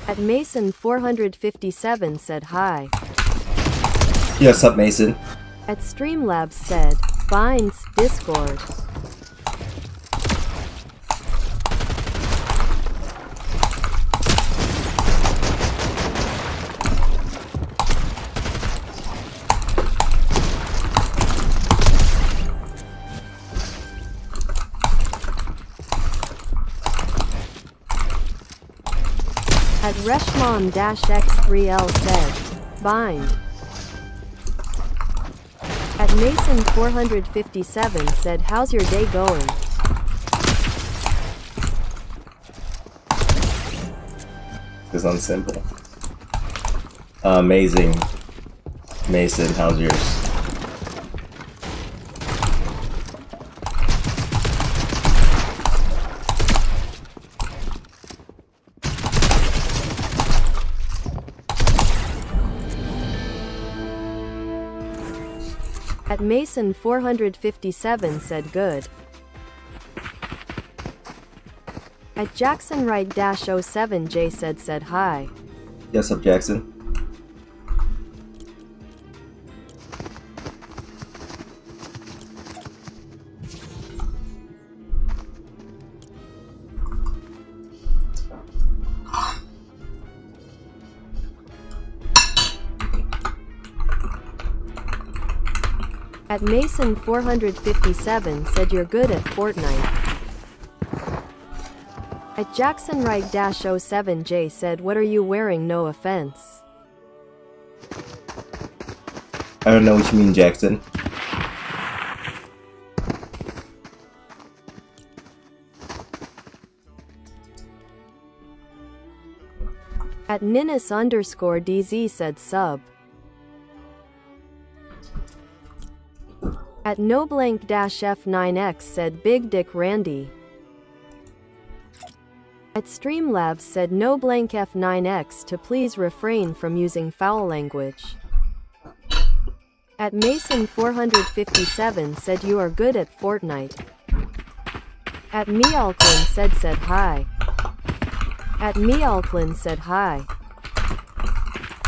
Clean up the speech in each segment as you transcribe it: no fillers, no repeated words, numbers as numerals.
At Mason457 said hi. Yeah, what's up, Mason? At Streamlabs said, Binds, Discord. At Reshmon-X3L said, Bind. At Mason457 said, how's your day going? This one's simple. Amazing. Mason, how's yours? At Mason457 said good. At JacksonWright-07J said hi. Yes, up, Jackson. At Mason457 said you're good at Fortnite. At JacksonWright-07J said what are you wearing, no offense. I don't know what you mean, Jackson. At Ninus_DZ said sub. At NoBlank-F9X said Big Dick Randy. At Streamlabs said NoBlankF9X to please refrain from using foul language. At Mason457 said you are good at Fortnite. At Mealclin said hi. At Mealclin said hi.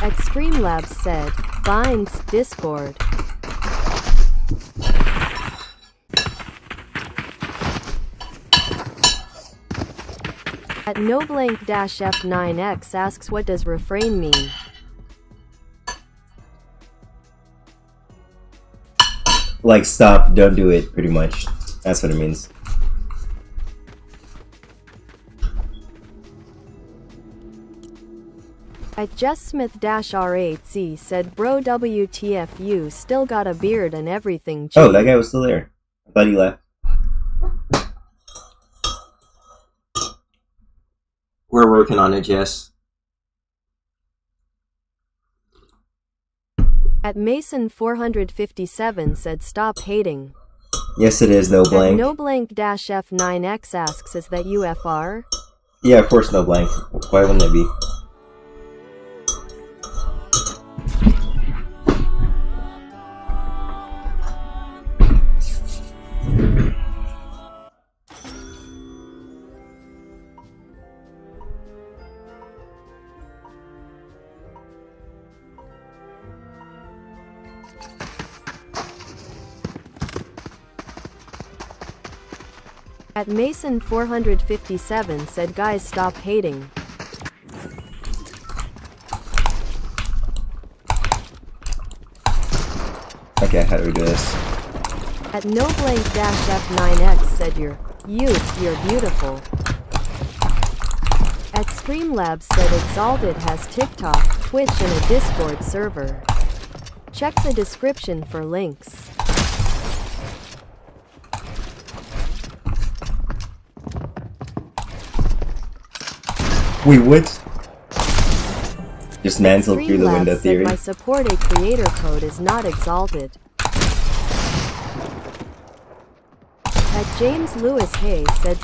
At Streamlabs said, Binds, Discord. At NoBlank-F9X asks what does refrain mean? Like, stop, don't do it, pretty much. That's what it means. At JessSmith-R8Z said bro WTF you still got a beard and everything. G. Oh, that guy was still there. I thought he left. We're working on it, Jess. At Mason457 said stop hating. Yes, it is, no blank. At NoBlank-F9X asks is that UFR? Yeah, of course, no blank. Why wouldn't it be? At Mason457 said guys stop hating. Okay, how do we do this? At NoBlank-F9X said you're beautiful. At Streamlabs said Exalted has TikTok, Twitch and a Discord server. Check the description for links. Wait, what? Just mantled through the window said theory. my support a creator code is not exalted. At At James Lewis Hay said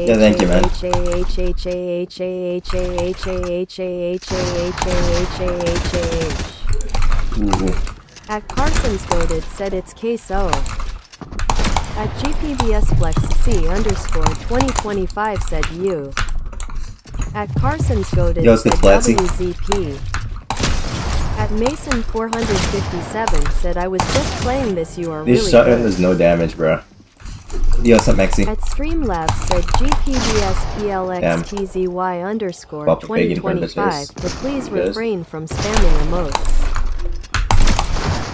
Yeah, thank you, man. Ooh. At Carson's Goated said it's KSO. At GPBSFlexC_2025 said you. At Carson's Goated Yo, it's said good, Flexi. WZP. At Mason 457 said I was just playing this, you are This really shotgun good. does no damage, bro. Yo, what's up, Maxi? At Streamlabs said GPBSPLXTZY_2025, but please refrain from spamming emotes.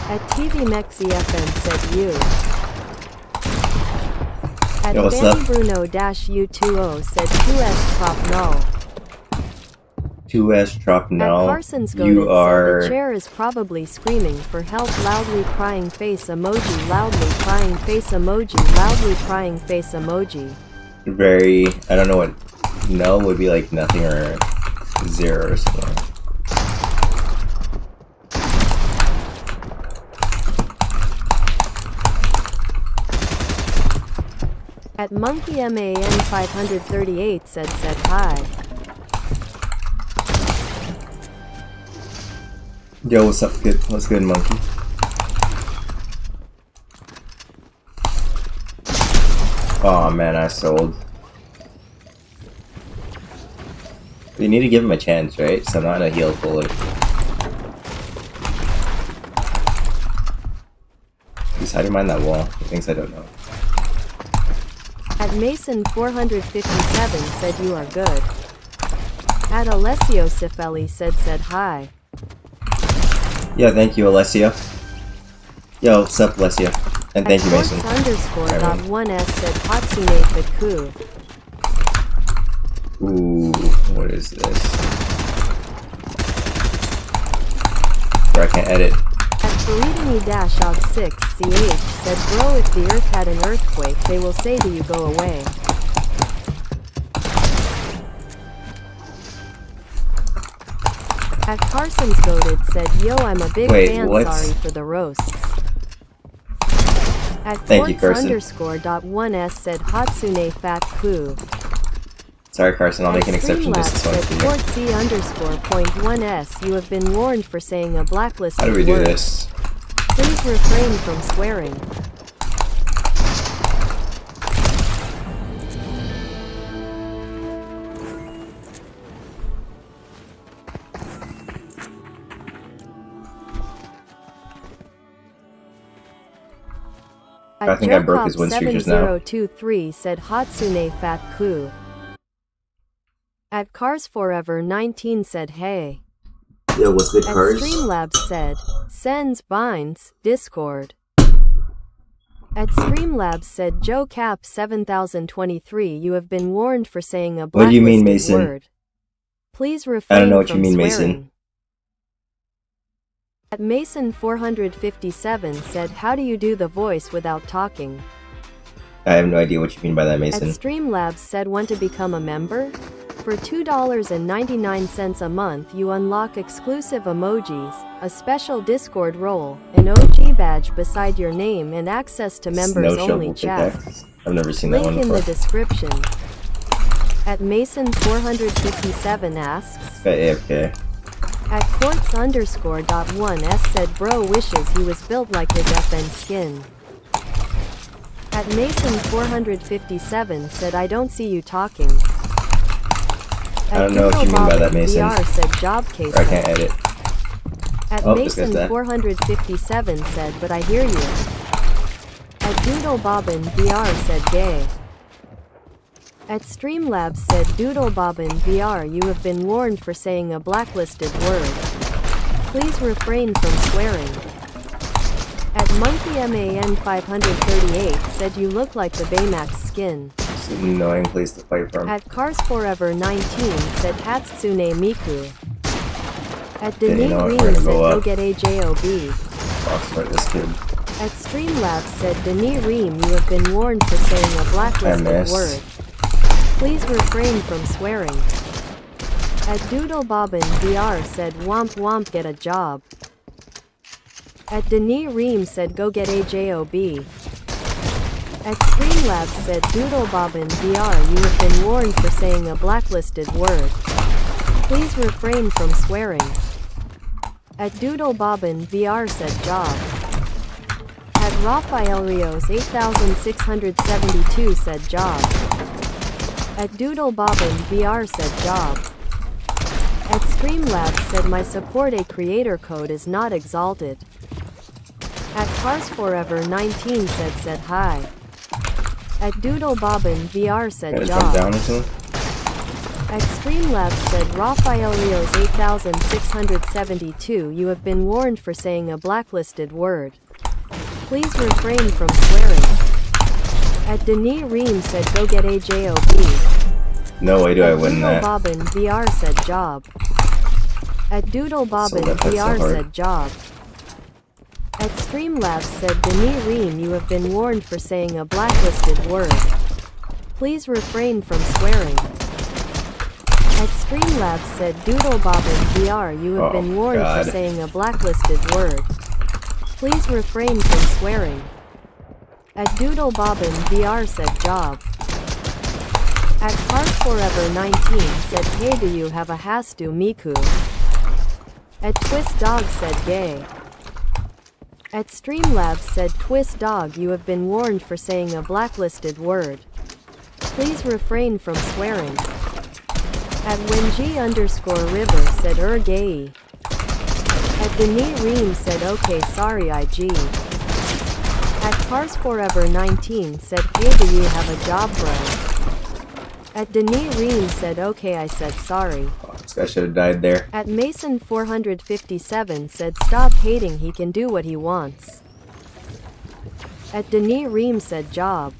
At TVMexyFM said you. At Yo, what's Fanny up? Bruno-U20 said 2S top null. 2S drop At now. Carson's Goated You said are the chair is probably screaming for help, loudly crying face emoji, loudly crying face emoji, loudly crying face emoji. very. I don't know what. No would be like nothing or 0 or something. At Monkey MAN 538 said hi. Yo, what's up? Good. What's good, monkey? Oh man, I sold. We need to give him a chance, right? So I'm not in a heal puller. He's hiding behind that wall. He thinks I don't know. At Mason 457 said you are good. At Alessio Cifelli said hi. Yeah, thank you, Alessio. Yo, what's up, Alessio? And thank you, Mason. _.1s said Hatsune Faku. Ooh, what is this? Bro, I can't edit. At Faridini-Og6ch said bro, if the earth had an earthquake they will say to you go away. At Carson's Goated said yo, I'm a big fan, what? sorry for the roasts. At Thank you, Carson. _.1s said Hatsune Fat Ku. Sorry, Carson, I'll make an exception just this one for you. _.1s you have been warned for saying a blacklisted How do we do word. this? Please refrain from swearing. I think I broke his win streak just now. 7023 said Hatsune Fat Ku. At Cars Forever 19 said hey. Yo, what's good, At Cars? Streamlabs said sends binds Discord. At Streamlabs said Joe Cap 7023 you have been warned for saying a What do you mean, blacklisted Mason? word. Please refrain I don't know what you from mean, swearing. Mason. At Mason 457 said how do you do the voice without talking. I have no idea what you mean by that, At Mason. Streamlabs said want to become a member? For $2.99 a month you unlock exclusive emojis, a special Discord role, an OG badge beside your name and access to members only chat. I've never seen that Link one in before. the description. At Mason 457 asks. Got AFK. At Quartz_.1s said bro wishes he was built like his FN skin. At Mason 457 said I don't see you talking. I don't know what you mean by that, Mason. VR said job case. I can't edit. At Oh, this guy's Mason that. 457 said but I hear you. At Doodlebobbin VR said gay. At Streamlabs said Doodlebobbin VR you have been warned for saying a blacklisted word. Please refrain from swearing. At Monkey MAN 538 said you look like the Baymax skin. It's an annoying place to fight from. At Cars Forever 19 said Hatsune Miku. At Okay, you Denis know what, Ream we're gonna said go go up. get a job. Box fight this kid. At Streamlabs said Denis Ream, you have been warned for saying a blacklisted missed. word. Please refrain from swearing. At Doodlebobbin VR said womp womp get a job. At Denis Ream said go get a job. At Streamlabs said Doodlebobbin VR, you have been warned for saying a blacklisted word. Please refrain from swearing. At Doodlebobbin VR said job. At Rafael Rios 8672 said job. At Doodlebobbin VR said job. At Streamlabs said my support a creator code is not exalted. At Cars Forever 19 said hi. At Doodlebobbin VR said Gotta jump down job. into him. At Streamlabs said Rafael Rios 8672, you have been warned for saying a blacklisted word. Please refrain from swearing. At Denis Ream said go get a job. No way do I At win that. Doodlebobbin VR said job. At Doodlebobbin So that's VR so hard. said job. At Streamlabs said Denis Ream, you have been warned for saying a blacklisted word. Please refrain from swearing. At Streamlabs said Doodlebobbin VR, you have been warned God. for saying a blacklisted word. Please refrain from swearing. At Doodlebobbin VR said job. At Cars Forever 19 said hey, do you have a Hastu Miku? At Twist Dog said gay. At Streamlabs said Twist Dog, you have been warned for saying a blacklisted word. Please refrain from swearing. At WinG_River said gay. At Denis Ream said okay sorry IG. At Cars Forever 19 said hey, do you have a job bro? At Denis Ream said okay I said sorry. Oh, this guy should have died there. At Mason 457 said stop hating, he can do what he wants. At Denis Ream said job.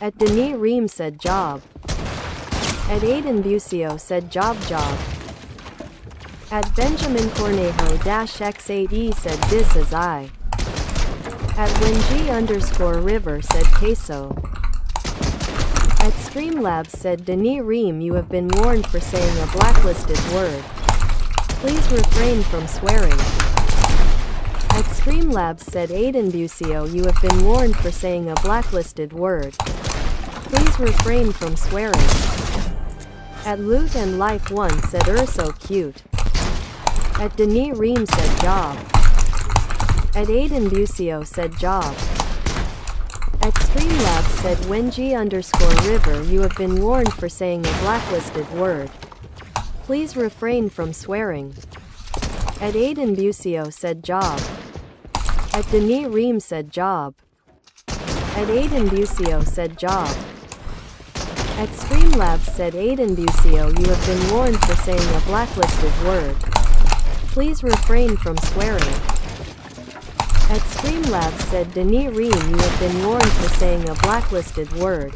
At Denis Ream said job. At Aiden Busio said job. At Benjamin Cornejo-X8E said this is I. At WinG_River said queso. At Streamlabs said Denis Ream, you have been warned for saying a blacklisted word. Please refrain from swearing. At Streamlabs said Aiden Busio, you have been warned for saying a blacklisted word. Please refrain from swearing. At Loot and Life 1 said so cute. At Denis Ream said job. At Aiden Busio said job. At Streamlabs said WinG_River, you have been warned for saying a blacklisted word. Please refrain from swearing. At Aiden Busio said job. At Denis Ream said job. At Aiden Busio said job. At Streamlabs said Aiden Busio, you have been warned for saying a blacklisted word. Please refrain from swearing. At Streamlabs said Denis Ream, you have been warned for saying a blacklisted word.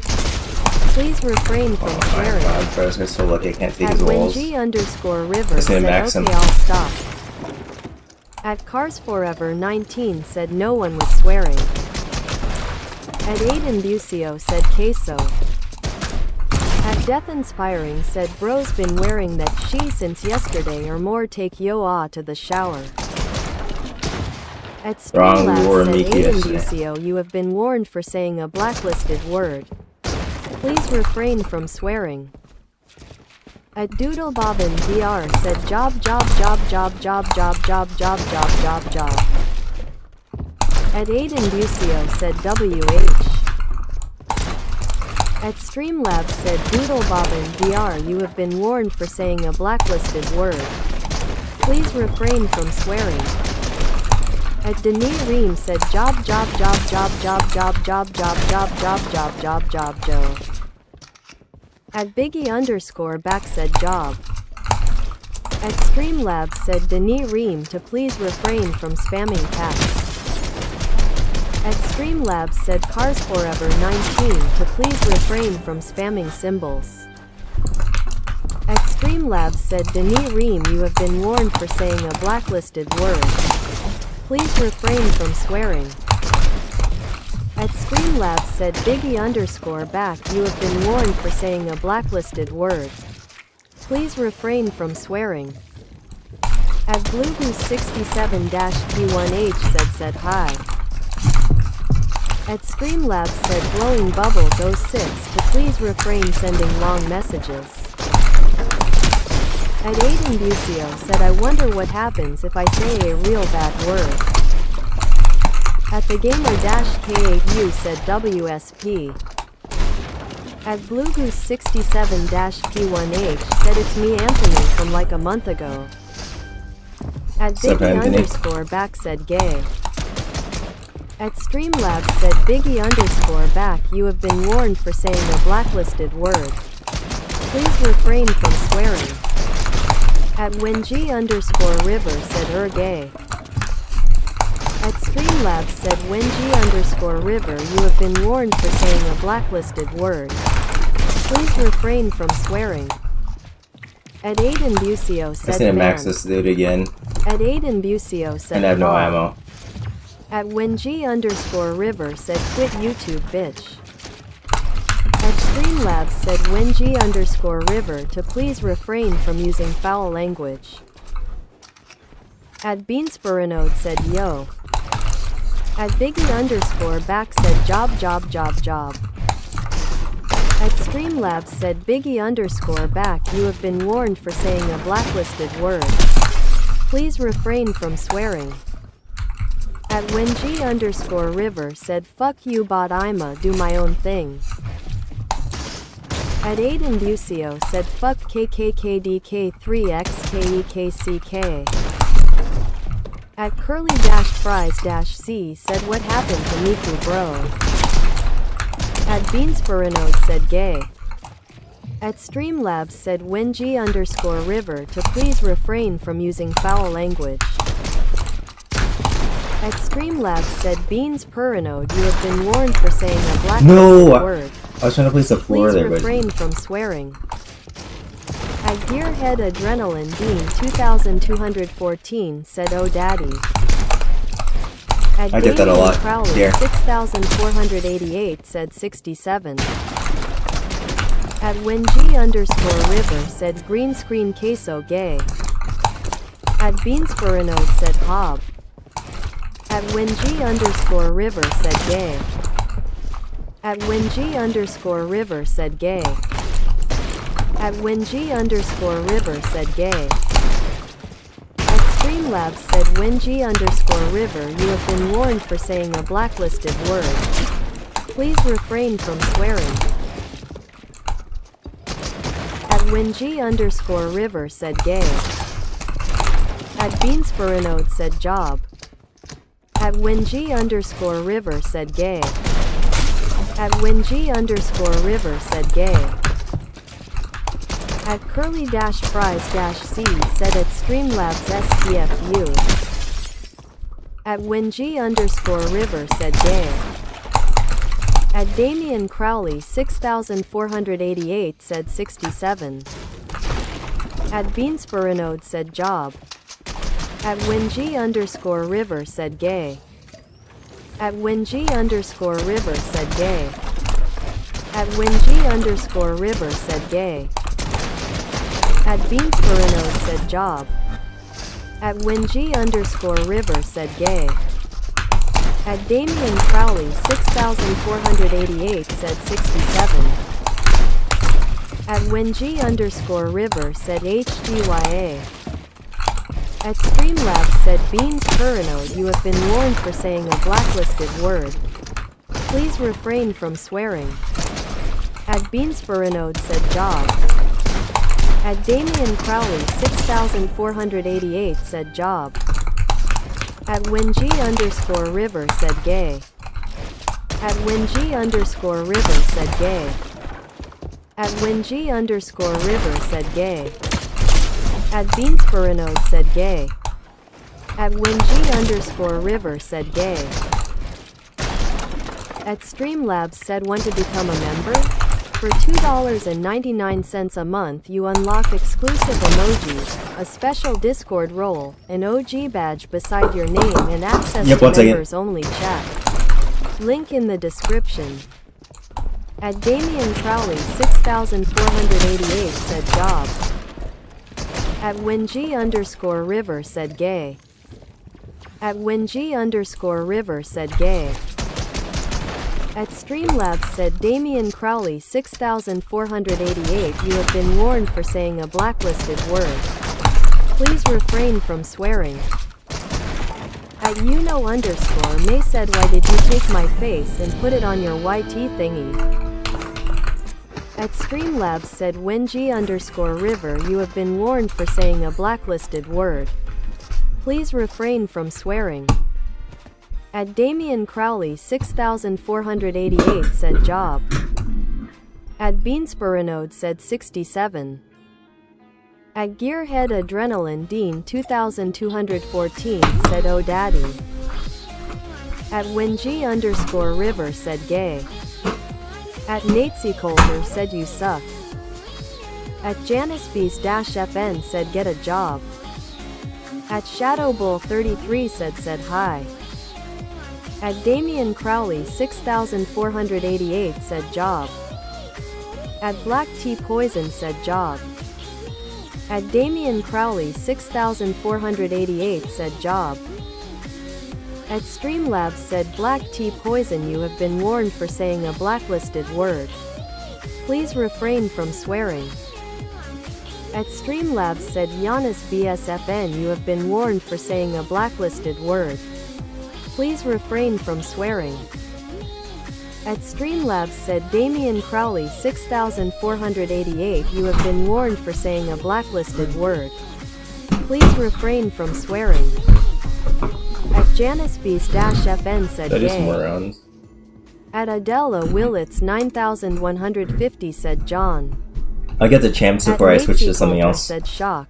Please refrain from Oh my swearing. god, bro, this guy's so lucky I can't take At his walls. WinG_River Just gonna said max him. okay I'll stop. At Cars Forever 19 said no one was swearing. At Aiden Busio said queso. At Death Inspiring said bro's been wearing that she since yesterday or more, take yo to the shower. At Wrong, we wore Streamlabs said Miki Aiden yesterday. Busio, you have been warned for saying a blacklisted word. Please refrain from swearing. At Doodlebobbin VR said job. At Aiden Busio said WH. At Streamlabs said Doodlebobbin VR, you have been warned for saying a blacklisted word. Please refrain from swearing. At Denis Ream said job. At Biggie_back said job. At Streamlabs said Denis Ream to please refrain from spamming cats. At Streamlabs said Cars Forever 19 to please refrain from spamming symbols. At Streamlabs said Denis Ream, you have been warned for saying a blacklisted word. Please refrain from swearing. At Streamlabs said Biggie_back, you have been warned for saying a blacklisted word. Please refrain from swearing. At BlueGoose67-P1H said hi. At Streamlabs said Blowing Bubbles 06 to please refrain sending long messages. At Aiden Busio said I wonder what happens if I say a real bad word. At the Gamer-K8U said WSP. At BlueGoose67-P1H said it's me Anthony from like a month ago. At Biggie_back said gay. At Streamlabs said Biggie_back, you have been warned for saying a blacklisted word. Please refrain from swearing. At Wenji_river said gay. At Streamlabs said Wenji_river, you have been warned for saying a blacklisted word. Please refrain from swearing. At Aiden Busio said I need to max this dude again. At Aiden Busio said and I have no ammo. At Wenji_river said quit YouTube bitch. At Streamlabs said Wenji_river to please refrain from using foul language. At Beanspurinode said yo. At Biggie_back said job. At Streamlabs said Biggie_back, you have been warned for saying a blacklisted word. Please refrain from swearing. At Wenji_river said fuck you bot, I'ma do my own thing. At Aiden Busio said fuck KKKDK3XKEKCK. At Curly-Fries-C said what happened to Miku bro. At Beanspurinode said gay. At Streamlabs said Wenji_river to please refrain from using foul language. At Streamlabs said Beanspurinode, you have been warned for saying a blacklisted word. I was trying to place the floor there, but... Please refrain from swearing. At Gearhead Adrenaline Bean 2214 said oh daddy. At I get that a lot. Crowley Here. 6488 said 67. At Wenji_river said green screen queso gay. At Beanspurinode said hob. At Wenji_river said gay. At Wenji_river said gay. At Wenji_river said gay. At Streamlabs said Wenji_river, you have been warned for saying a blacklisted word. Please refrain from swearing. At Wenji_river said gay. At Beanspurinode said job. At Wenji_river said gay. At Wenji_river said gay. At Curly-Fries-C said at Streamlabs STFU. At Wenji_river said gay. At Damian Crowley 6488 said 67. At Beanspurinode said job. At Wenji_river said gay. At Wenji_river said gay. At Wenji_river said gay. At Beanspurinode said job. At Wenji_river said gay. At Damian Crowley 6488 said 67. At Wenji_river said HGYA. At Streamlabs said Beanspurinode, you have been warned for saying a blacklisted word. Please refrain from swearing. At Beanspurinode said job. At Damian Crowley 6488 said job. At Wenji_river said gay. At Wenji_river said gay. At Wenji_river said gay. At Beanspurinode said gay. At Wenji_river said gay. At Streamlabs said want to become a member? For $2.99 a month you unlock exclusive emojis, a special Discord role, an OG badge beside your name and access to members-only chat. Link in the description. At Damian Crowley 6488 said job. At WenG_River said gay. At WenG_River said gay. At Streamlabs said Damian Crowley 6488 you have been warned for saying a blacklisted word. Please refrain from swearing. At May said why did you take my face and put it on your YT thingy? At Streamlabs said WenG_River you have been warned for saying a blacklisted word. Please refrain from swearing. At Damian Crowley 6488 said job. At Beanspurinode said 67. At Gearhead Adrenaline Dean 2214 said oh daddy. At WenG_River said gay. At NotExalted said you suck. At JanisBeast-FN said get a job. At ShadowBull33 said hi. At Damian Crowley 6488 said job. At Black Tea Poison said job. At Damian Crowley 6488 said job. At Streamlabs said Black Tea Poison you have been warned for saying a blacklisted word. Please refrain from swearing. At Streamlabs said JanisBeast-FN you have been warned for saying a blacklisted word. Please refrain from swearing. At Streamlabs said Damian Crowley 6488 you have been warned for saying a blacklisted word. Please refrain from swearing. At JanisBeast-FN said gay. At Adela Willits 9150 said John. I'll get the champs before I switch to something else. Said shock.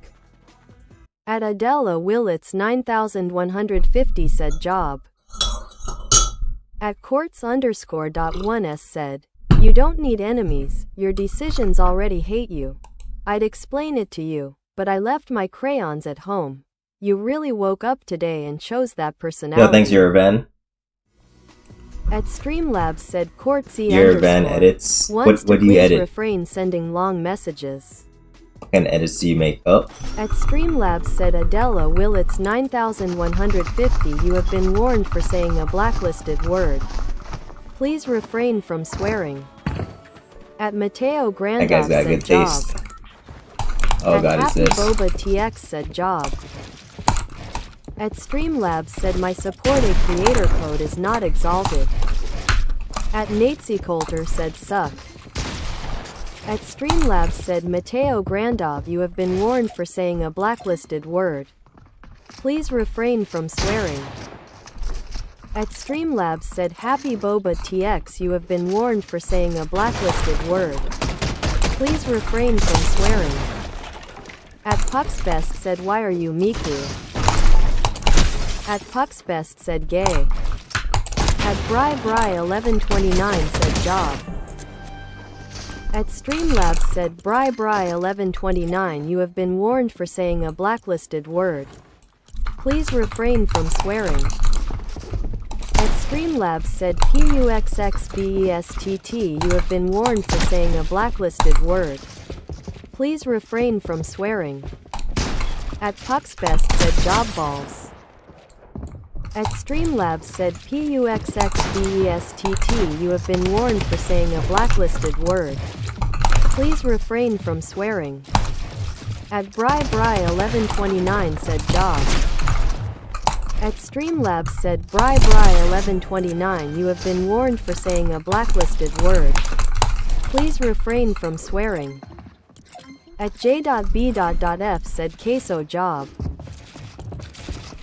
At Adela Willits 9150 said job. At Quartz_.1s said, you don't need enemies, your decisions already hate you. I'd explain it to you, but I left my crayons at home. You really woke up today and chose that personality. Yo, thanks, Eurovan. At Streamlabs said Quartzy Eurovan edits. What do you edit? Refrain sending long messages. What kind of edits do you make? Oh. At Streamlabs said Adela Willits 9150 you have been warned for saying a blacklisted word. Please refrain from swearing. At Mateo Grandov said job. Taste. Oh at god, Happy is this? Boba TX said job. At Streamlabs said my supported creator code is not exalted. At NotExalted said suck. At Streamlabs said Mateo Grandov you have been warned for saying a blacklisted word. Please refrain from swearing. At Streamlabs said Happy Boba TX you have been warned for saying a blacklisted word. Please refrain from swearing. At Puxbest said why are you Miku? At Puxbest said gay. At Bri1129 said job. At Streamlabs said Bri1129 you have been warned for saying a blacklisted word. Please refrain from swearing. At Streamlabs said PUXXBESTT you have been warned for saying a blacklisted word. Please refrain from swearing. At Puxbest said job balls. At Streamlabs said PUXXBESTT you have been warned for saying a blacklisted word. Please refrain from swearing. At Bri1129 said job. At Streamlabs said Bri1129 you have been warned for saying a blacklisted word. Please refrain from swearing. At J.B.F said queso job.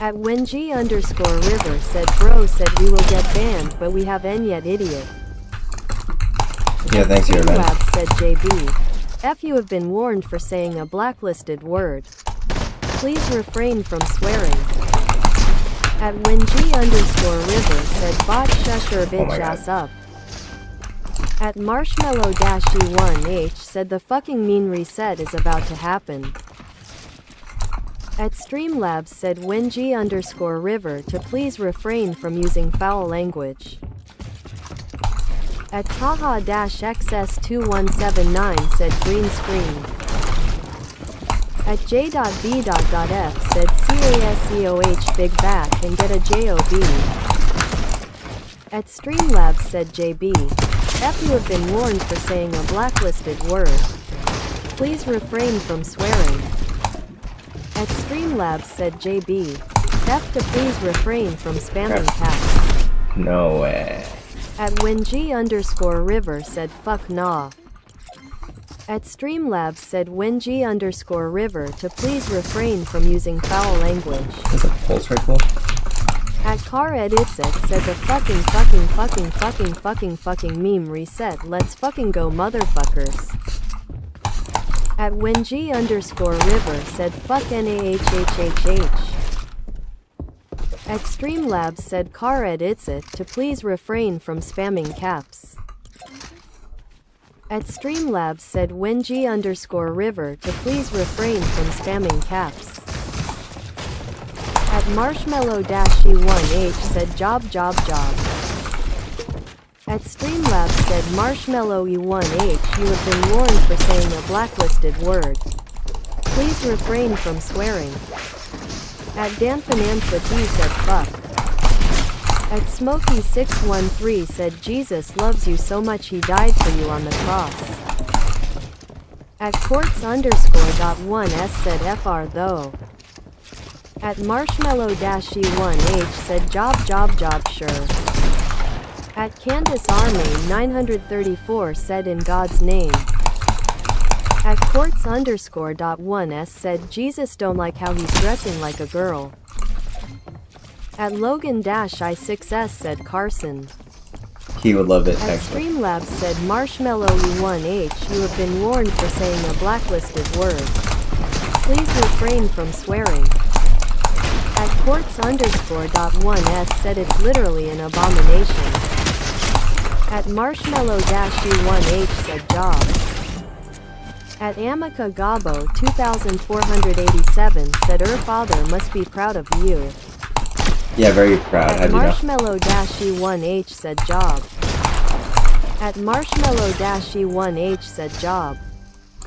At WenG_River said bro said we will get banned but we have N yet idiot. Yeah, thanks, Streamlabs said JB. F you have been warned for saying a blacklisted word. Please refrain from swearing. At WenG_River said bot shush your bitch ass up. At Marshmallow-E1H said the fucking mean reset is about to happen. At Streamlabs said Wenji_River to please refrain from using foul language. At Taha-XS2179 said green screen. At J.B.F said CASEOH big back and get a JOB. At Streamlabs said JB. F you have been warned for saying a blacklisted word. Please refrain from swearing. At Streamlabs said JB. F to please refrain from spamming caps. No way. At Wenji_River said fuck nah. At Streamlabs said Wenji_River to please refrain from using foul language. Is a pulse rifle? At CarEditsit said the fucking meme reset, let's fucking go motherfuckers. At Wenji_River said fuck NAHHHH. At Streamlabs said CarEditsit to please refrain from spamming caps. At Streamlabs said Wenji_River to please refrain from spamming caps. At Marshmallow-E1H said job. At Streamlabs said Marshmallow-E1H you have been warned for saying a blacklisted word. Please refrain from swearing. At DanFinanza T said fuck. At Smokey613 said Jesus loves you so much he died for you on the cross. At Quartz_.1s said FR though. At Marshmallow-E1H said job sure. At Candace Army 934 said in God's name. At Quartz_.1s said Jesus don't like how he's dressing like a girl. At Logan-I6s said Carson. He would love it, At actually. Streamlabs said Marshmallow-E1H you have been warned for saying a blacklisted word. Please refrain from swearing. At Quartz_.1s said it's literally an abomination. At Marshmallow-E1H said job. At Amica Gabo 2487 said father must be proud of you. Yeah, very proud. How At do you know? Marshmallow-E1H said job. At Marshmallow-E1H said job.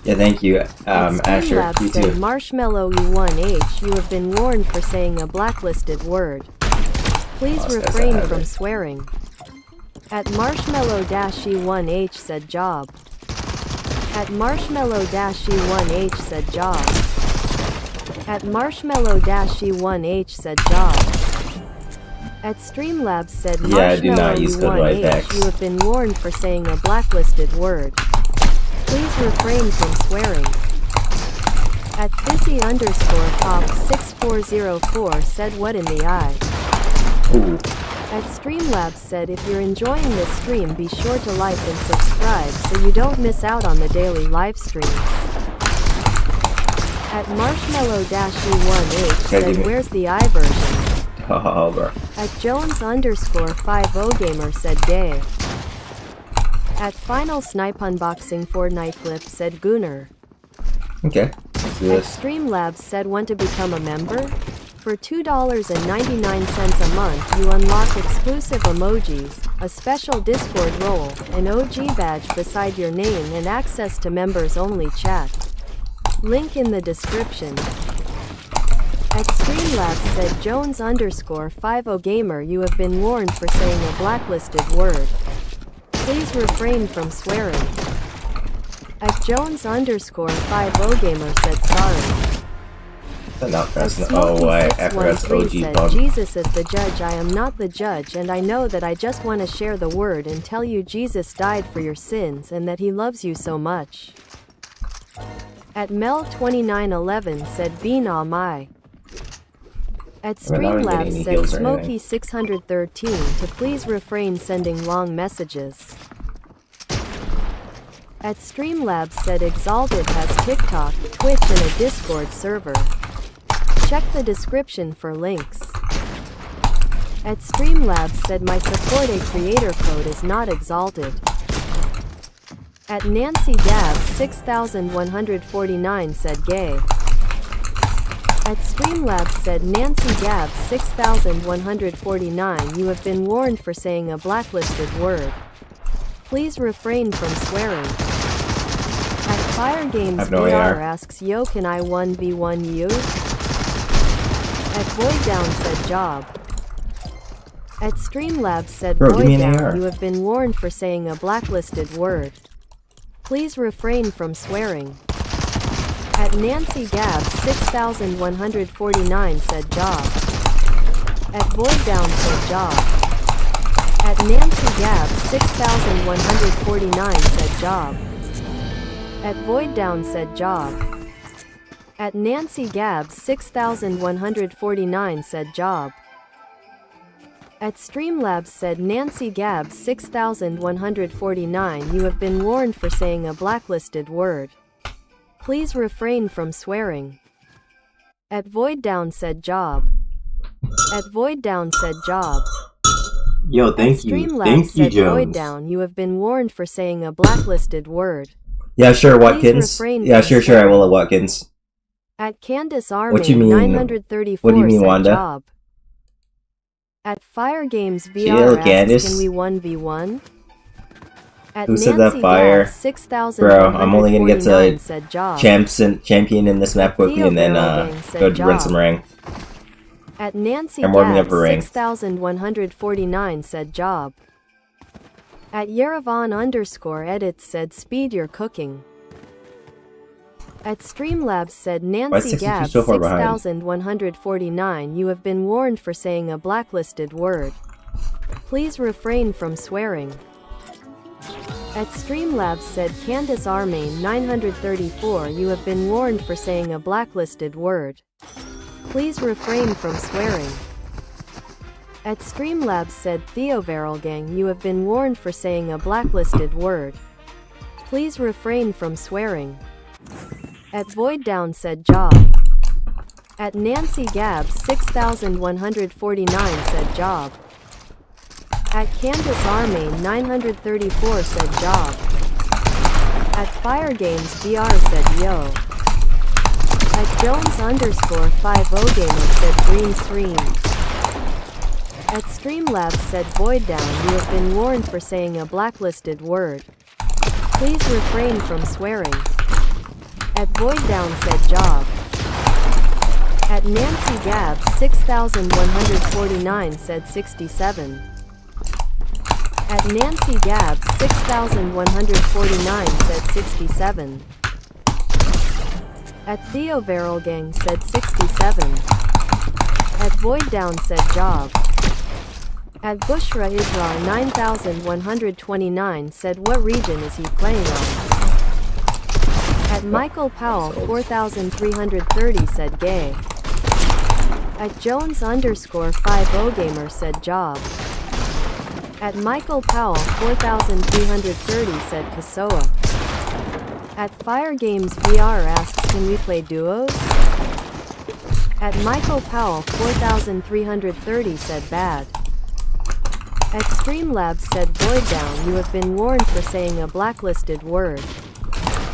Yeah, thank you, At Asher. Streamlabs You said too. Marshmallow-E1H you have been warned for saying a blacklisted word. Please Oh, this guy's refrain ahead of from it. swearing. At Marshmallow-E1H said job. At Marshmallow-E1H said job. At Marshmallow-E1H said job. At Streamlabs said Yeah, I do not use code white Marshmallow-E1H backs. you have been warned for saying a blacklisted word. Please refrain from swearing. At Fizzy_Pop6404 said what in the eye. Ooh. At Streamlabs said if you're enjoying this stream be sure to like and subscribe so you don't miss out on the daily live streams. At Marshmallow-E1H said where's the I version? Oh, bro. At Jones_50gamer said day. At Final Snipe Unboxing Fortnite Clip said Gooner. Okay, let's do At this. Streamlabs said want to become a member? For $2.99 a month you unlock exclusive emojis, a special Discord role, an OG badge beside your name and access to members-only chat. Link in the description. At Streamlabs said Jones_50gamer you have been warned for saying a blacklisted word. Please refrain from swearing. At Jones_50gamer said sorry. Not At fast enough. Oh, I forgot it's Smokey613 OG said bug. Jesus is the judge I am not the judge and I know that I just want to share the word and tell you Jesus died for your sins and that he loves you so much. At Mel2911 said be nah my. At I'm not getting Streamlabs any said heals or anything. Smokey613 to please refrain sending long messages. At Streamlabs said Exalted has TikTok, Twitch and a Discord server. Check the description for links. At Streamlabs said my support a creator code is not exalted. At Nancy Gab 6149 said gay. At Streamlabs said Nancy Gab 6149 you have been warned for saying a blacklisted word. Please refrain from swearing. At Fire Games have no VR AR. asks yo can I 1v1 you? At Void Down said job. At Streamlabs said Bro, give me Void an Down AR. you have been warned for saying a blacklisted word. Please refrain from swearing. At Nancy Gab 6149 said job. At Void Down said job. At Nancy Gab 6149 said job. At Void Down said job. At Nancy Gab 6149 said job. At Streamlabs said Nancy Gab 6149 you have been warned for saying a blacklisted word. Please refrain from swearing. At Void Down said job. At Void Down said job. Yo, At thank you. Streamlabs Thank you, said Void Jones. Down you have been warned for saying a blacklisted word. Yeah, sure, Please Watkins. refrain Yeah, from sure, I will swearing. at Watkins. At Candace Arme What you mean? 934 What do you mean, said Wanda? job. At Fire Games VR Chill, asks Candace. can we 1v1? At Who said Nancy that fire? Gab 6149 Bro, I'm only gonna get to said job. champion in this map quickly and then Theo Barrel go Gang run said some job. rank. At Nancy I'm warming Gab up for rank. 6149 said job. At Yerevan _edits said speed your cooking. At Streamlabs said Nancy 60 Gab feet so far behind? 6149 you have been warned for saying a blacklisted word. Please refrain from swearing. At Streamlabs said Candace Arme 934 you have been warned for saying a blacklisted word. Please refrain from swearing. At Streamlabs said Theo Gang you have been warned for saying a blacklisted word. Please refrain from swearing. At Void Down said job. At Nancy Gab 6149 said job. At Candace Arme 934 said job. At Fire Games VR said yo. At Jones _50 gamer said green screen. At Streamlabs said Void Down you have been warned for saying a blacklisted word. Please refrain from swearing. At Void Down said job. At Nancy Gab 6149 said 67. At Nancy Gab 6149 said 67. At Theo Gang said 67. At Void Down said job. At Bushra Isra 9129 said what region is he playing on? At Michael Powell 4330 said gay. At Jones _50 gamer said job. At Michael Powell 4330 said Kasoa. At Fire Games VR asks can we play duos? At Michael Powell 4330 said bad. At Streamlabs said Void Down you have been warned for saying a blacklisted word.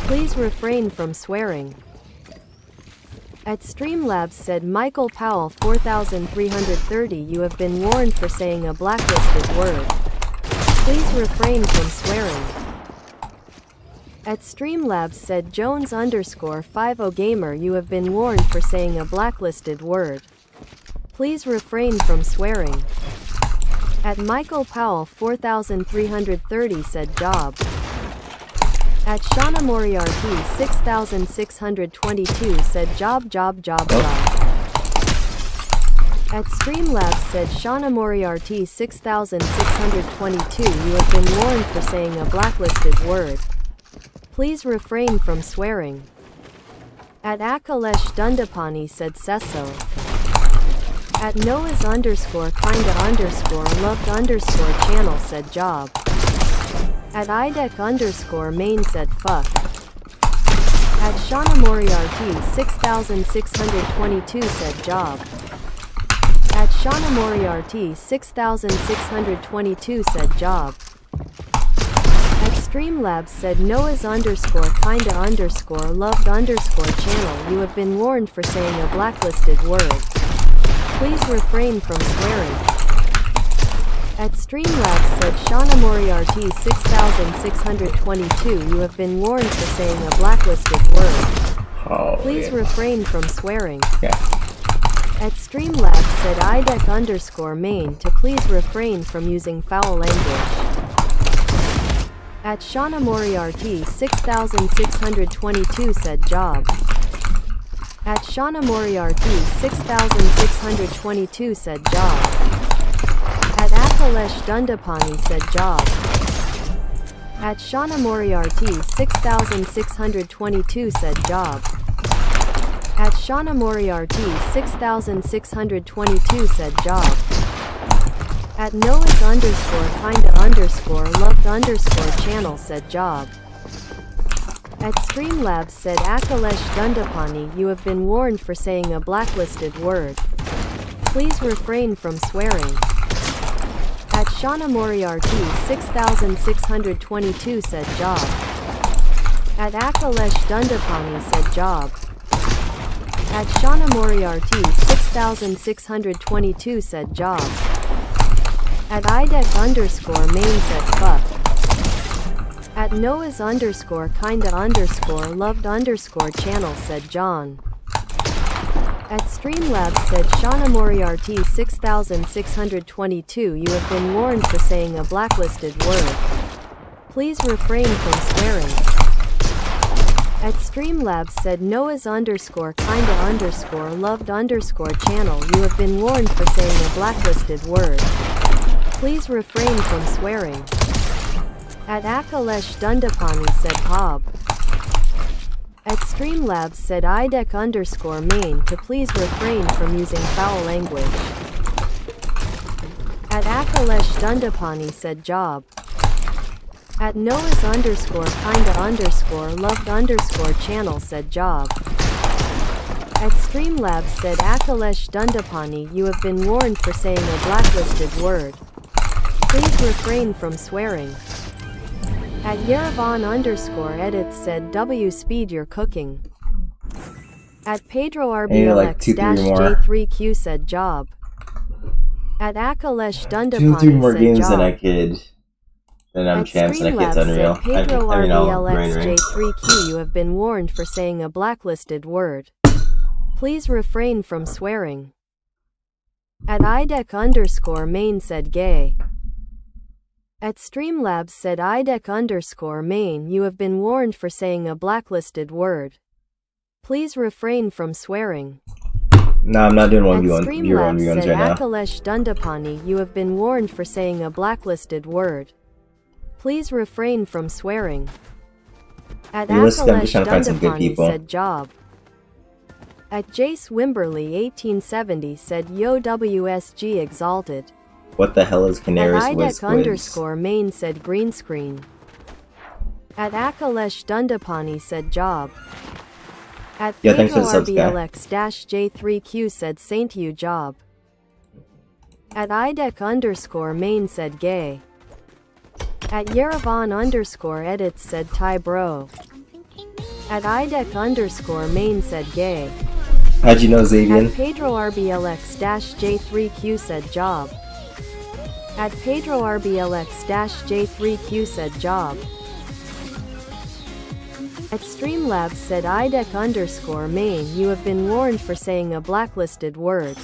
Please refrain from swearing. At Streamlabs said Michael Powell 4330 you have been warned for saying a blacklisted word. Please refrain from swearing. At Streamlabs said Jones _50 gamer you have been warned for saying a blacklisted word. Please refrain from swearing. At Michael Powell 4330 said job. At Shauna Moriarty 6622 said job. At Streamlabs said Shauna Moriarty 6622 you have been warned for saying a blacklisted word. Please refrain from swearing. At Akalesh Dundapani said Sesso. At Noah's _kinda loved _channel said job. At IDEC _main said fuck. At Shauna Moriarty 6622 said job. At Shauna Moriarty 6622 said job. At Streamlabs said Noah's underscore kinda underscore loved underscore channel. You have been warned for saying a blacklisted word. Please refrain from swearing. At Streamlabs said Shauna Moriarty 6622. You have been warned for saying a blacklisted word. Oh, Please yeah. refrain from swearing. Okay. At Streamlabs said IDEC underscore main to please refrain from using foul language. At Shauna Moriarty 6622 said job. At Shauna Moriarty 6622 said job. At Akalesh Dundapani said job. At Shauna Moriarty 6622 said job. At Shauna Moriarty 6622 said job. At Noah's underscore kinda underscore loved underscore channel said job. At Streamlabs said Akalesh Dundapani. You have been warned for saying a blacklisted word. Please refrain from swearing. At Shauna Moriarty 6622 said job. At Akalesh Dundapani said job. At Shauna Moriarty 6622 said job. At IDEC underscore main said fuck. At Noah's underscore kinda underscore loved underscore channel said John. At Streamlabs said Shauna Moriarty 6622. You have been warned for saying a blacklisted word. Please refrain from swearing. At Streamlabs said Noah's underscore kinda underscore loved underscore channel. You have been warned for saying a blacklisted word. Please refrain from swearing. At Akalesh Dundapani said Hob. At Streamlabs said IDEC underscore main to please refrain from using foul language. At Akalesh Dundapani said job. At Noah's underscore kinda underscore loved underscore channel said job. At Streamlabs said Akalesh Dundapani. You have been warned for saying a blacklisted word. Please refrain from swearing. At Yerevan underscore edits said W speed your cooking. At Pedro RBLX J3Q said job. At Akalesh Dundapani 2-3 more said games job. than I could. Then I'm At champs and I Streamlabs get unreal. said Pedro I mean, RBLX J3Q. You have been warned for saying a blacklisted word. Please refrain from swearing. At IDEC underscore main said gay. At Streamlabs said IDEC underscore main. You have been warned for saying a blacklisted word. Please refrain from swearing. No, I'm not doing At 1v1 Streamlabs v1s said right now. Akalesh Dundapani. You have been warned for saying a blacklisted word. Please refrain from swearing. At Realistically, I'm just Akalesh trying to find some good Dundapani people. said job. At Jace Wimberly 1870 said yo WSG exalted. What the hell is At Canaris IDEC with underscore main said green screen. At Akalesh Dundapani said job. At Yeah, thanks for Pedro the subs, guy. RBLX-J3Q said Saint you job. At IDEC underscore main said gay. At Yerevan underscore edits said Ty bro. At IDEC underscore main said gay. How'd you know, Xavian? At Pedro RBLX-J3Q said job. At Pedro RBLX-J3Q said job. At Streamlabs said IDEC underscore main. You have been warned for saying a blacklisted word.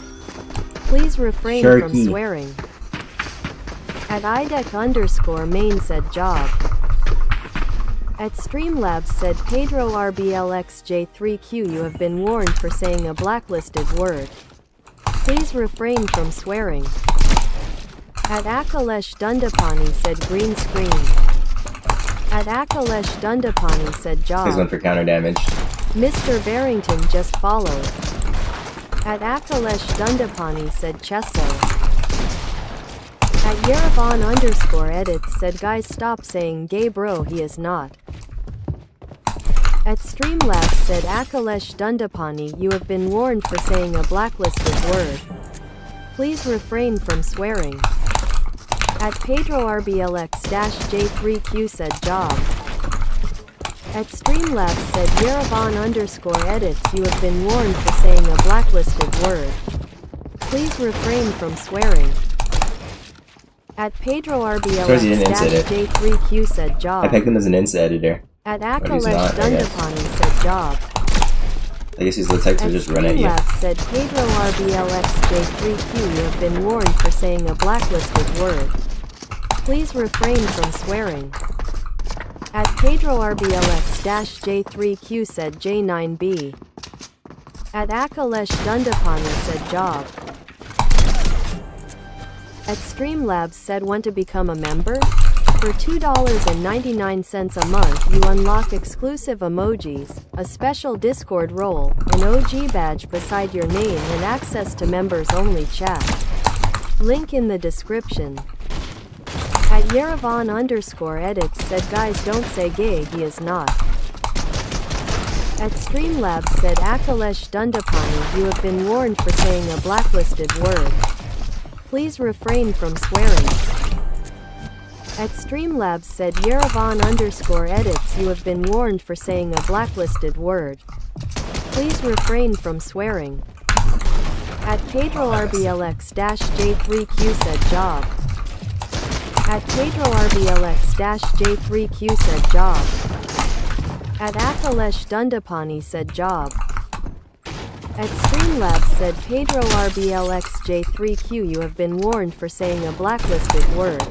Please refrain from Sharky. swearing. At IDEC underscore main said job. At Streamlabs said Pedro RBLX-J3Q. You have been warned for saying a blacklisted word. Please refrain from swearing. At Akalesh Dundapani said green screen. At Akalesh Dundapani said Here's one job. for counter damage. Mr. Barrington just followed. At Akalesh Dundapani said Chesso. At Yerevan underscore edits said guys stop saying gay bro he is not. At Streamlabs said Akalesh Dundapani. You have been warned for saying a blacklisted word. Please refrain from swearing. At PedroRBLX-J3Q said job. At Streamlabs said Yerevan_edits you have been warned for saying a blacklisted word. Please refrain from swearing. At PedroRBLX-J3Q said job. I picked him as an ins editor. At he's Akalesh not, I guess. Dundapani said job. I guess he's the type to just run at you. Streamlabs said PedroRBLX-J3Q you have been warned for saying a blacklisted word. Please refrain from swearing. At PedroRBLX-J3Q said J9B. At Akalesh Dundapani said job. At Streamlabs said want to become a member? For $2.99 a month you unlock exclusive emojis, a special Discord role, an OG badge beside your name and access to members-only chat. Link in the description. At Yerevan_edits said guys don't say gay he is not. At Streamlabs said Akalesh Dundapani you have been warned for saying a blacklisted word. Please refrain from swearing. At Streamlabs said Yerevan_edits you have been warned for saying a blacklisted word. Please refrain from swearing. At PedroRBLX-J3Q said job. At PedroRBLX-J3Q said job. At Akalesh Dundapani said job. At Streamlabs said PedroRBLX-J3Q you have been warned for saying a blacklisted word.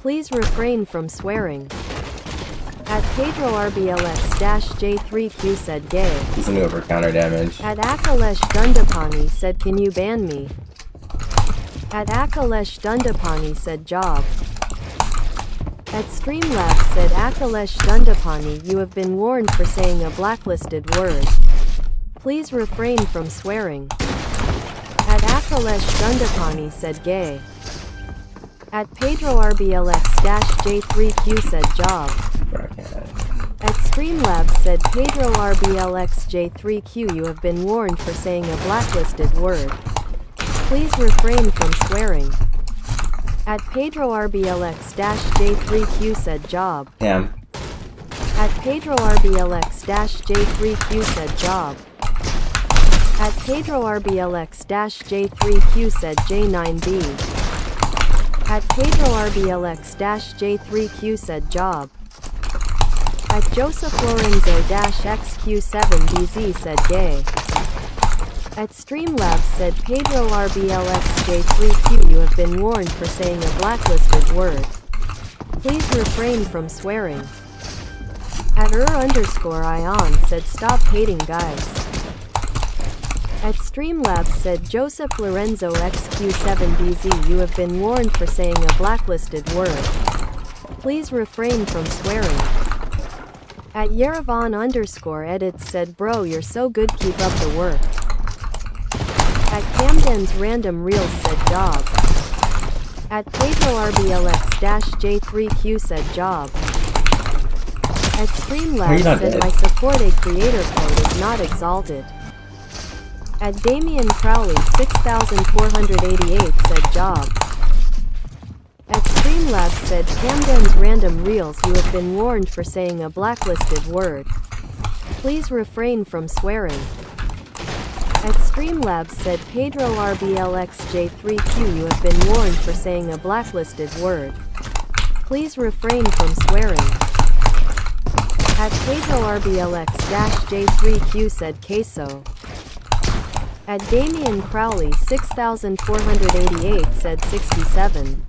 Please refrain from swearing. At PedroRBLX-J3Q said gay. He's gonna go for counter damage. At Akalesh Dundapani said can you ban me? At Akalesh Dundapani said job. At Streamlabs said Akalesh Dundapani you have been warned for saying a blacklisted word. Please refrain from swearing. At Akalesh Dundapani said gay. At PedroRBLX-J3Q said job. At Streamlabs said PedroRBLX-J3Q you have been warned for saying a blacklisted word. Please refrain from swearing. At PedroRBLX-J3Q said job. Damn. At PedroRBLX-J3Q said job. At PedroRBLX-J3Q said J9B. At PedroRBLX-J3Q said job. At Joseph Lorenzo-XQ7BZ said gay. At Streamlabs said PedroRBLX-J3Q you have been warned for saying a blacklisted word. Please refrain from swearing. At _Ion said stop hating guys. At Streamlabs said Joseph Lorenzo XQ7BZ you have been warned for saying a blacklisted word. Please refrain from swearing. At Yerevan_edits said bro you're so good keep up the work. At Camden's random reels said job. At PedroRBLX-J3Q said job. At Streamlabs said my support a creator code is not exalted. At Damian Crowley 6488 said job. At Streamlabs said Camden's random reels you have been warned for saying a blacklisted word. Please refrain from swearing. At Streamlabs said PedroRBLX-J3Q you have been warned for saying a blacklisted word. Please refrain from swearing. At PedroRBLX-J3Q said queso. At Damian Crowley 6488 said 67.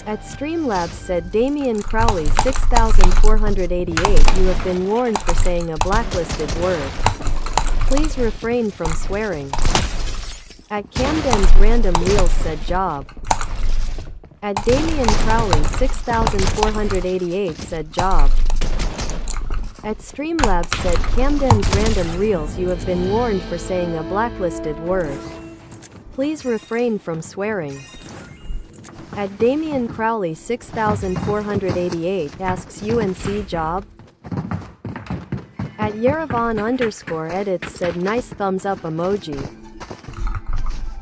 At Streamlabs said Damian Crowley 6488 you have been warned for saying a blacklisted word. Please refrain from swearing. At Camden's random reels said job. At Damian Crowley 6488 said job. At Streamlabs said Camden's random reels you have been warned for saying a blacklisted word. Please refrain from swearing. At Damian Crowley 6488 asks UNC job. At Yerevan_edits said nice thumbs up emoji.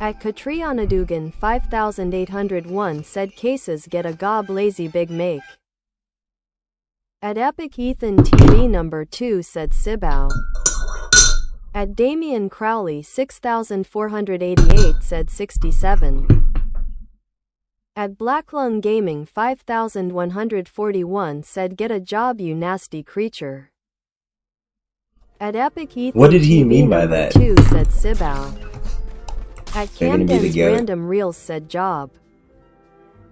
At Katrianadugan 5801 said cases get a gob lazy big make. At Epic Ethan TV number 2 said Sibao. At Damian Crowley 6488 said 67. At Blacklung Gaming 5141 said get a job you nasty creature. At Epic Ethan What did he TV mean by number that? 2 said Sibao. At They're gonna be the Camden's goat. Random Reels said job.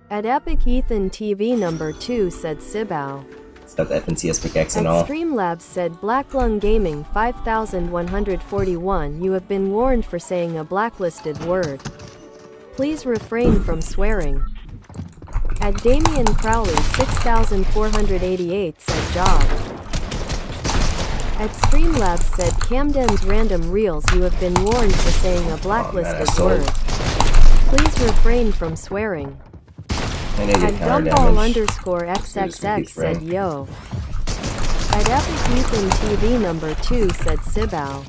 At Epic Ethan TV number 2 said Sibao. It's got the FNCS pickaxe and At all. Streamlabs said Blacklung Gaming 5141 you have been warned for saying a blacklisted word. Please refrain from swearing. At Damian Crowley 6488 said job. At Streamlabs said Camden's Random Reels you have been warned for saying a blacklisted word. Please refrain from swearing. I need to At get counter Gumball damage. _XXX said yo. At Epic Ethan TV number 2 said Sibao.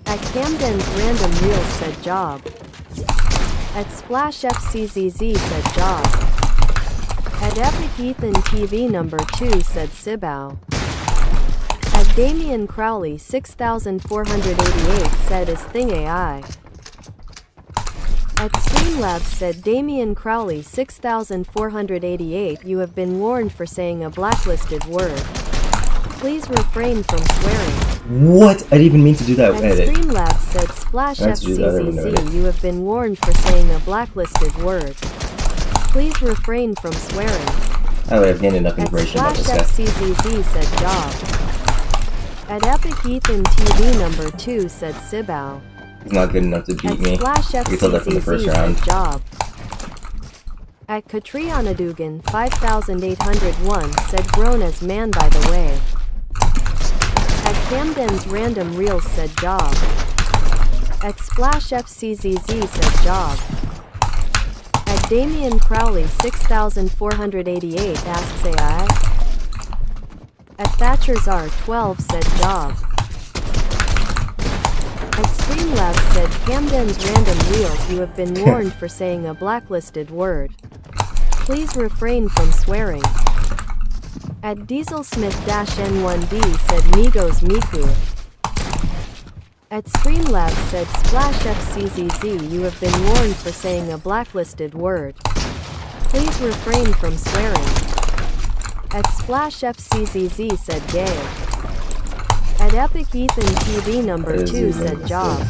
At Camden's Random Reels said job. At Splash FCZZ said job. At Epic Ethan TV number 2 said Sibao. At Damian Crowley 6488 said is thing AI. At Streamlabs said Damian Crowley 6488 you have been warned for saying a blacklisted word. Please refrain from swearing. What? I didn't even mean to do that At edit. Streamlabs said Splash Let's do that every FCZZ minute. you have been warned for saying a blacklisted word. Please refrain from swearing. I would have gained enough At information about Splash this guy. FCZZ said job. At Epic Ethan TV number 2 said Sibao. He's not good enough to beat At me. Splash You can tell that from the first FCZZ round. said job. At Katrianadugan 5801 said grown as man by the way. At Camden's Random Reels said job. At Splash FCZZ said job. At Damian Crowley 6488 asks AI. At Thatcher's R12 said job. At Streamlabs said Camden's Random Reels you have been warned for saying a blacklisted word. Please refrain from swearing. At Dieselsmith-N1D said Migos Miku. At Streamlabs said Splash FCZZ you have been warned for saying a blacklisted word. Please refrain from swearing. At Splash FCZZ said gay. At Epic Ethan TV number 2 said job.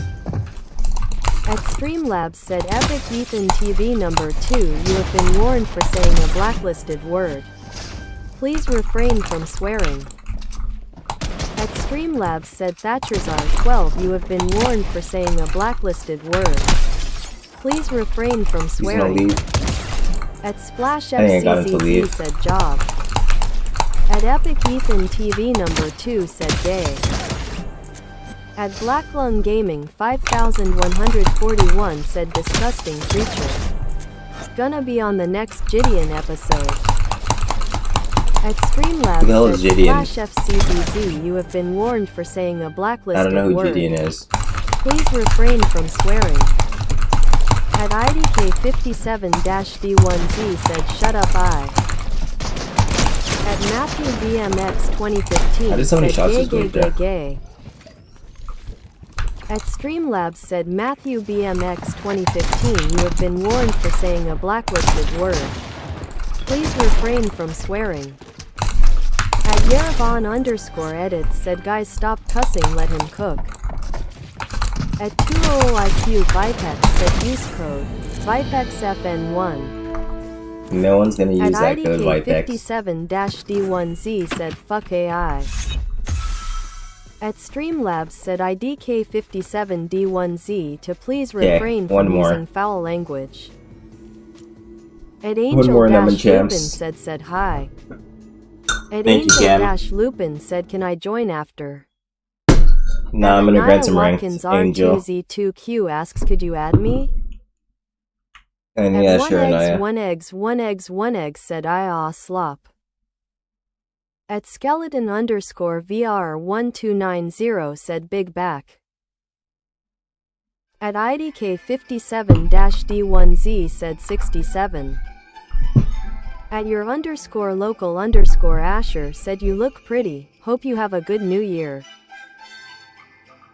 At Streamlabs said Epic Ethan TV number 2 you have been warned for saying a blacklisted word. Please refrain from swearing. At Streamlabs said Thatcher's R12 you have been warned for saying a blacklisted word. Please refrain from He's gonna swearing. leave. At Splash I think I got him to FCZZ leave. said job. At Epic Ethan TV number 2 said gay. At Blacklung Gaming 5141 said disgusting creature. Gonna be on the next Gideon episode. At Streamlabs Who the hell is said Gideon? Splash FCZZ you have been warned for saying a I blacklisted don't know who word. Gideon is. Please refrain from swearing. At IDK57-D1Z said shut up I. At Matthew BMX 2015 I did so many said shots gay this gay week gay there. gay. At Streamlabs said Matthew BMX 2015 you have been warned for saying a blacklisted word. Please refrain from swearing. At Yerevan_edit said guys stop cussing let him cook. At 200IQ Vipex said use code VipexFN1. No one's gonna At use that code, Vitex. IDK57-D1Z said fuck AI. At Streamlabs said IDK57-D1Z to please refrain one from more. using foul language. At more, Lemon Angel-Lupin Champs. said hi. At Thank you, Cam. Angel-Lupin said can I join after? Nah, I'm gonna grant some ranked Watkins Angel. R2Z2Q asks could you add me? And At yeah, one sure, eggs, Naya. one egg said I aw slop. At skeleton_VR1290 said big back. At IDK57-D1Z said 67. At your _local_Asher said you look pretty, hope you have a good new year.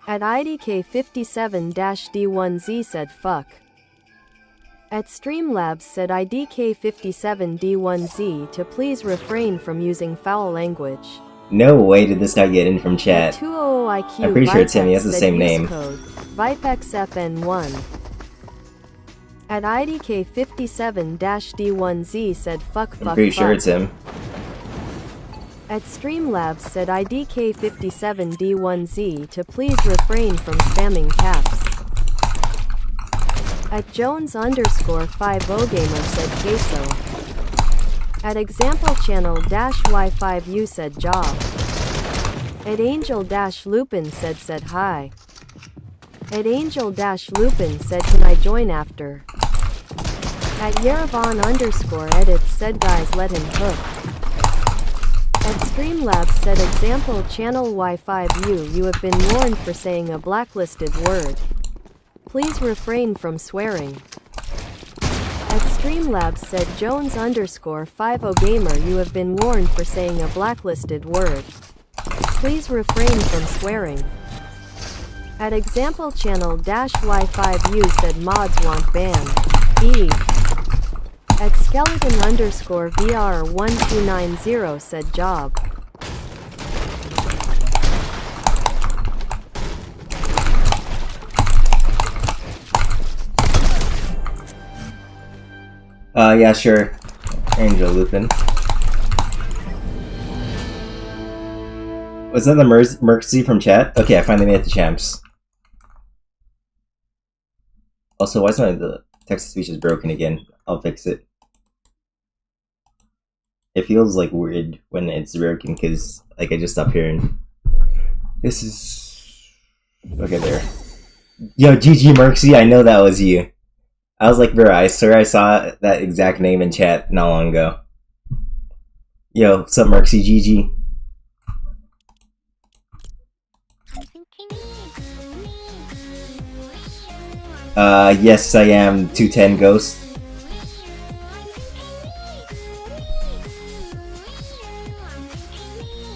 At IDK57-D1Z said fuck. At Streamlabs said IDK57D1Z to please refrain from using foul language. No way did this guy get in from chat. At 200IQ I'm pretty sure it's him, he has the same name. Code VIPEXFN1. At IDK57-D1Z said fuck. I'm pretty sure it's him. At Streamlabs said IDK57D1Z to please refrain from spamming caps. At Jones_50gamer said queso. At example channel-Y5U said job. At Angel-Lupin said hi. At Angel-Lupin said can I join after. At Yerevan_edits said guys let him cook. At Streamlabs said example channel Y5U you have been warned for saying a blacklisted word. Please refrain from swearing. At Streamlabs said Jones_50gamer you have been warned for saying a blacklisted word. Please refrain from swearing. At example channel-Y5U said mods want ban. E. At skeleton_VR1290 said job. Yeah, sure. Angel Lupin. Was that the Mercy from chat? Okay, I finally made it to champs. Also, why is the text-to-speech is broken again? I'll fix it. It feels like weird when it's broken because like I just stopped hearing. This is okay there. Yo, GG Mercy, I know that was you. I was like, bro, I swear I saw that exact name in chat not long ago. Yo, what's up, Mercy? GG. Yes, I am 210 Ghost.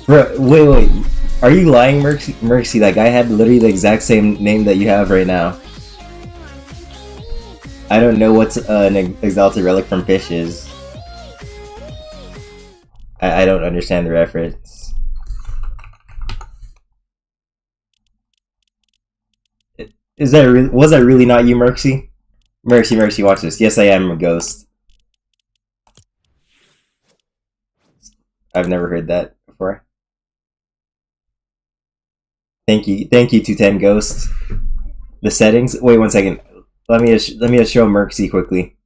Bro, wait. Are you lying, Mercy? That guy had literally the exact same name that you have right now. I don't know what's an Exalted Relic from Fish is. I don't understand the reference. Was that really not you, Mercy? Mercy, watch this. Yes, I am a ghost. I've never heard that before. Thank you, 210 Ghost. The settings. Wait 1 second. Let me just show Mercy quickly.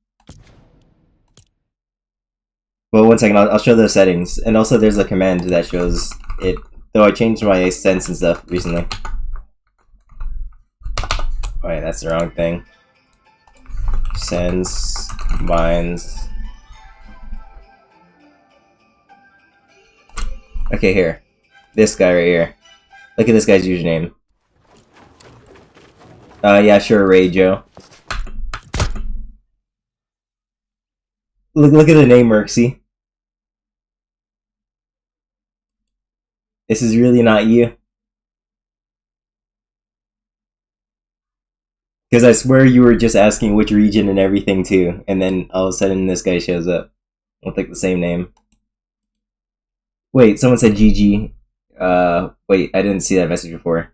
Well, 1 second. I'll show the settings, and also there's a command that shows it. Though I changed my sense and stuff recently. Wait, that's the wrong thing. Sense, binds. Okay, here. This guy right here. Look at this guy's username. Yeah, sure, Ray Joe. Look at the name, Mercy. This is really not you. Because I swear you were just asking which region and everything too, and then all of a sudden this guy shows up with like the same name. Wait, someone said GG. Wait, I didn't see that message before.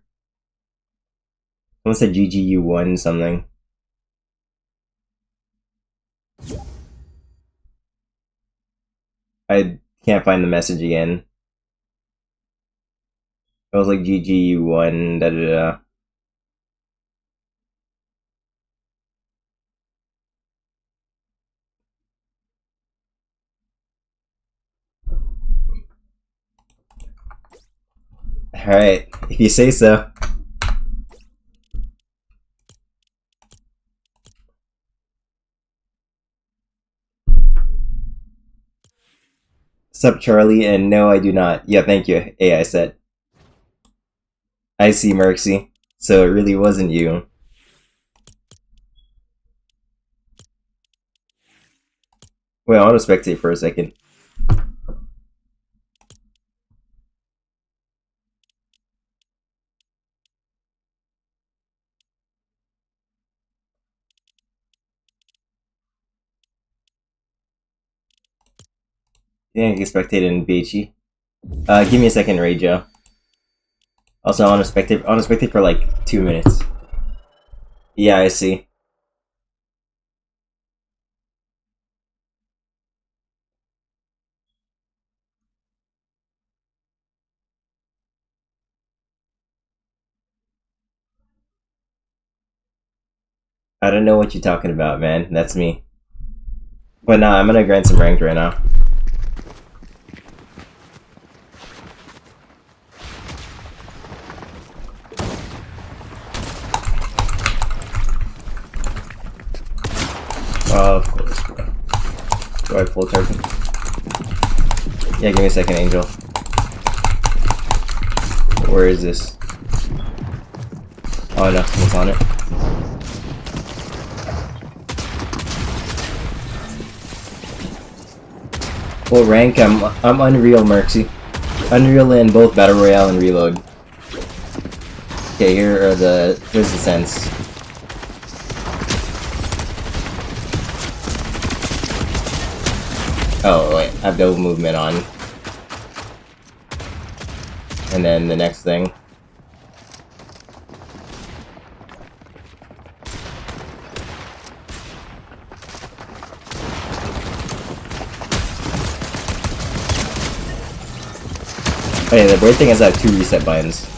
Someone said GG, you won something. I can't find the message again. I was like, GG, you won, da da da. Alright, if you say so. Sup, Charlie? And no, I do not. Yeah, thank you, AI said. I see, Mercy. So it really wasn't you. Wait, I want to spectate for a second. Yeah, I can spectate in BHE. Give me a second, Ray Joe. Also, I want to spectate. I want to spectate for like 2 minutes. Yeah, I see. I don't know what you're talking about, man. That's me. But nah, I'm gonna grind some ranked right now. Oh, of course, bro. Do I have full charging? Yeah, give me a second, Angel. Where is this? Oh no, someone's on it. Well, rank, I'm Unreal Merxy. Unreal in both Battle Royale and Reload. Okay, here's the sense. Oh wait, I have double movement on. And then the next thing. Oh yeah, the weird thing is I have 2 reset buttons.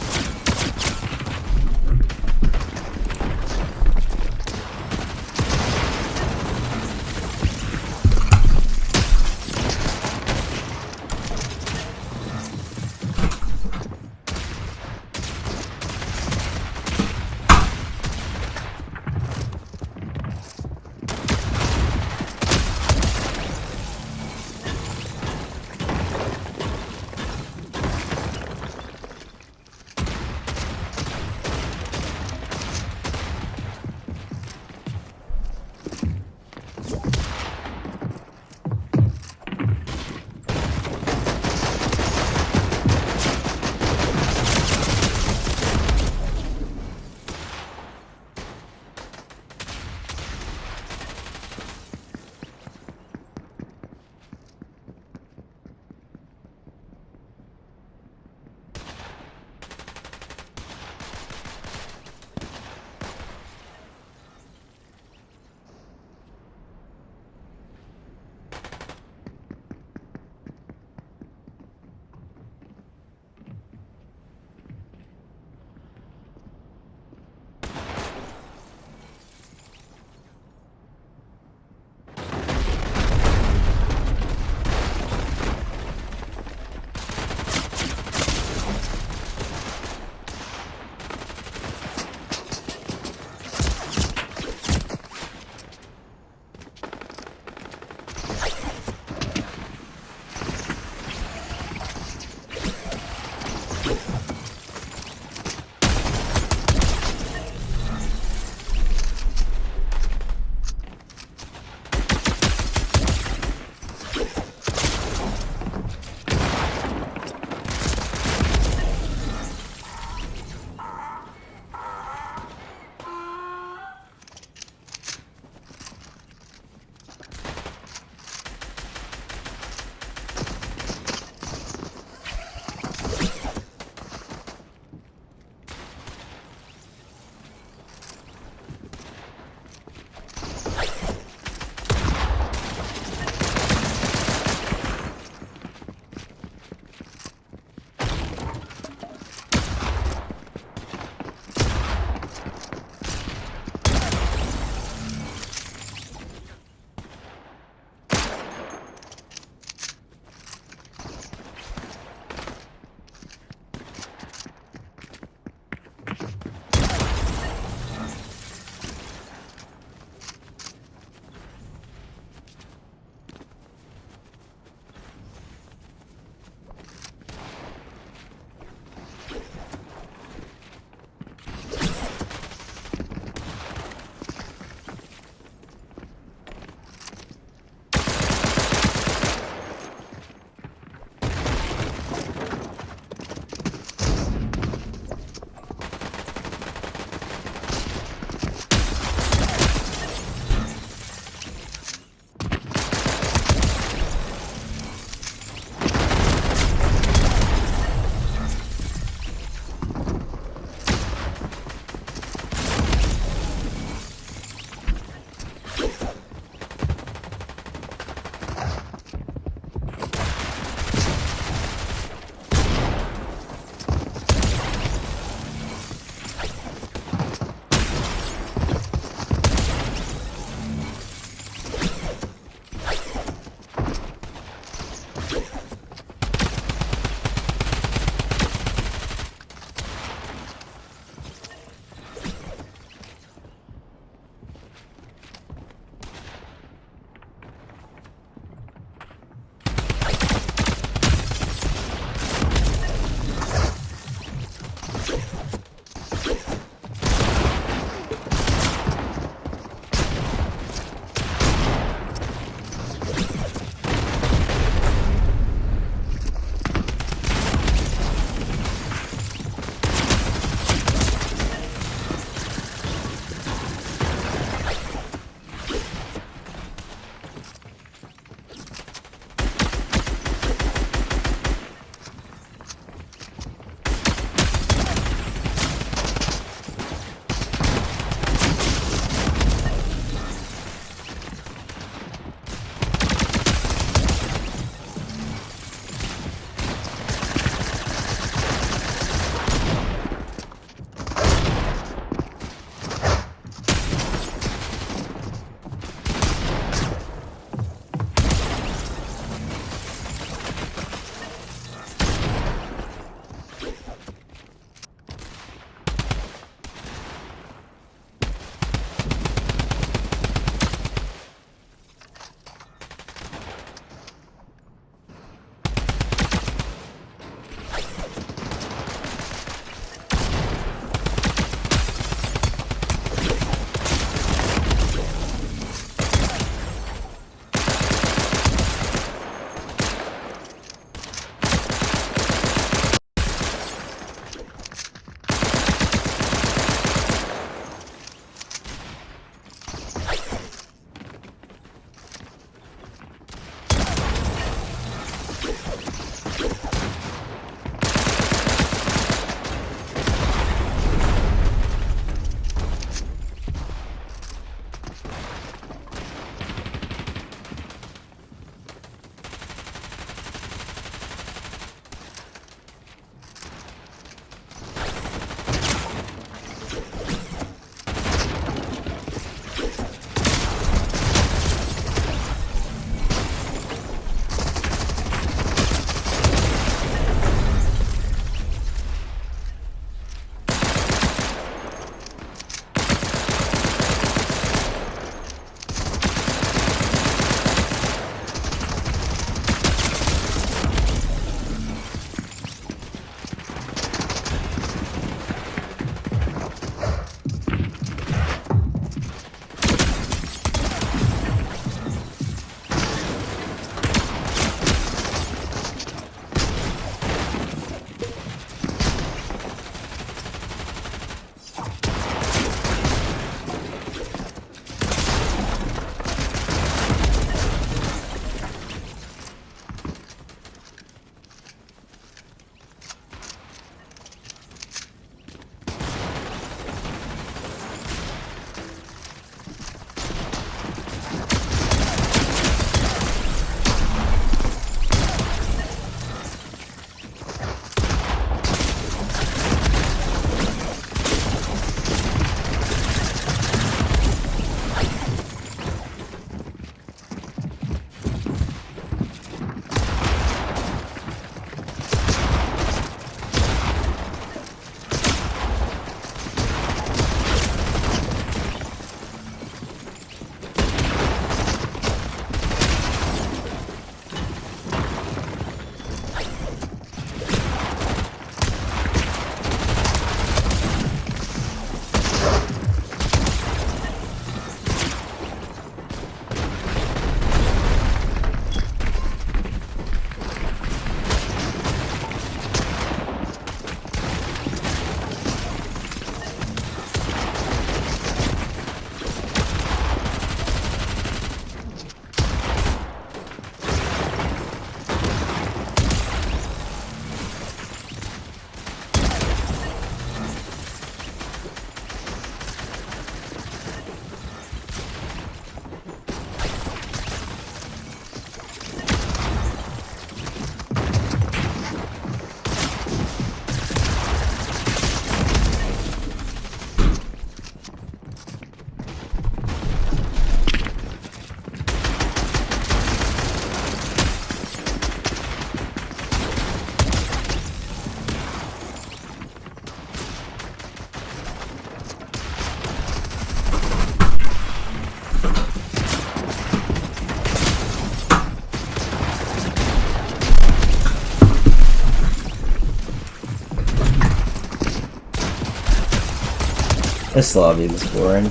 This lobby is boring.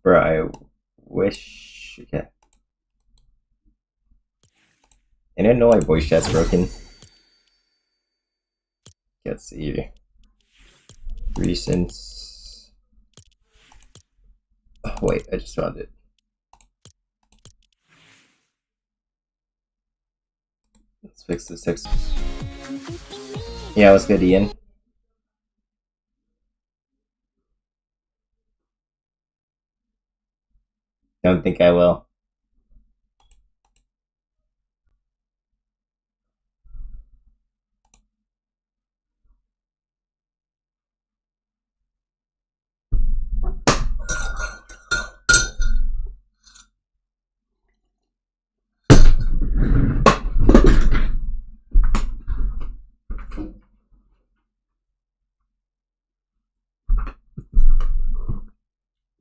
Bro, I wish... Okay. I didn't know my voice chat's broken. Let's see. Recent... Oh, wait, I just found it. Let's fix this text. Yeah, what's good, Ian? Don't think I will.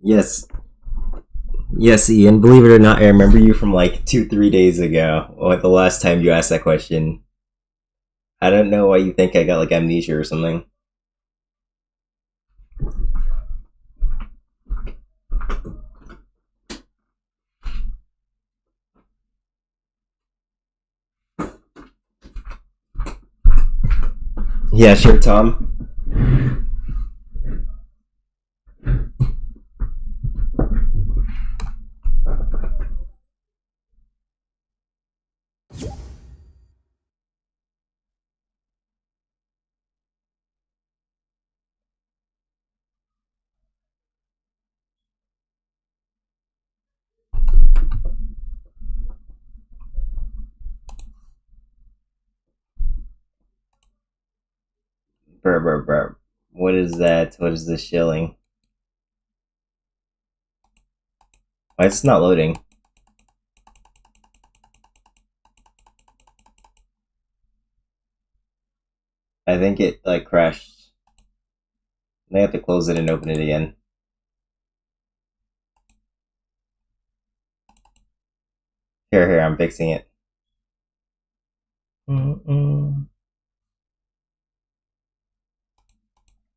Yes. Yes, Ian, believe it or not, I remember you from like 2-3 days ago. Or the last time you asked that question. I don't know why you think I got like amnesia or something. Yeah, sure, Tom. Brr. What is that? What is this shilling? Why is it not loading? I think it like crashed. I have to close it and open it again. Here, I'm fixing it.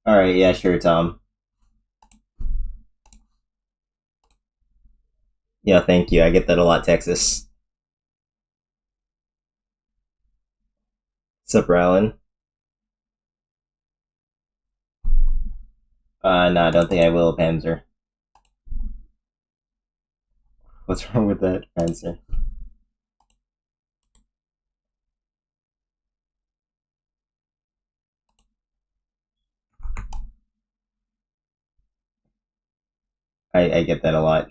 Alright, yeah, sure, Tom. Yeah, thank you. I get that a lot, Texas. Sup, Rowlin? No, I don't think I will, Panzer. What's wrong with that, Panzer? I get that a lot.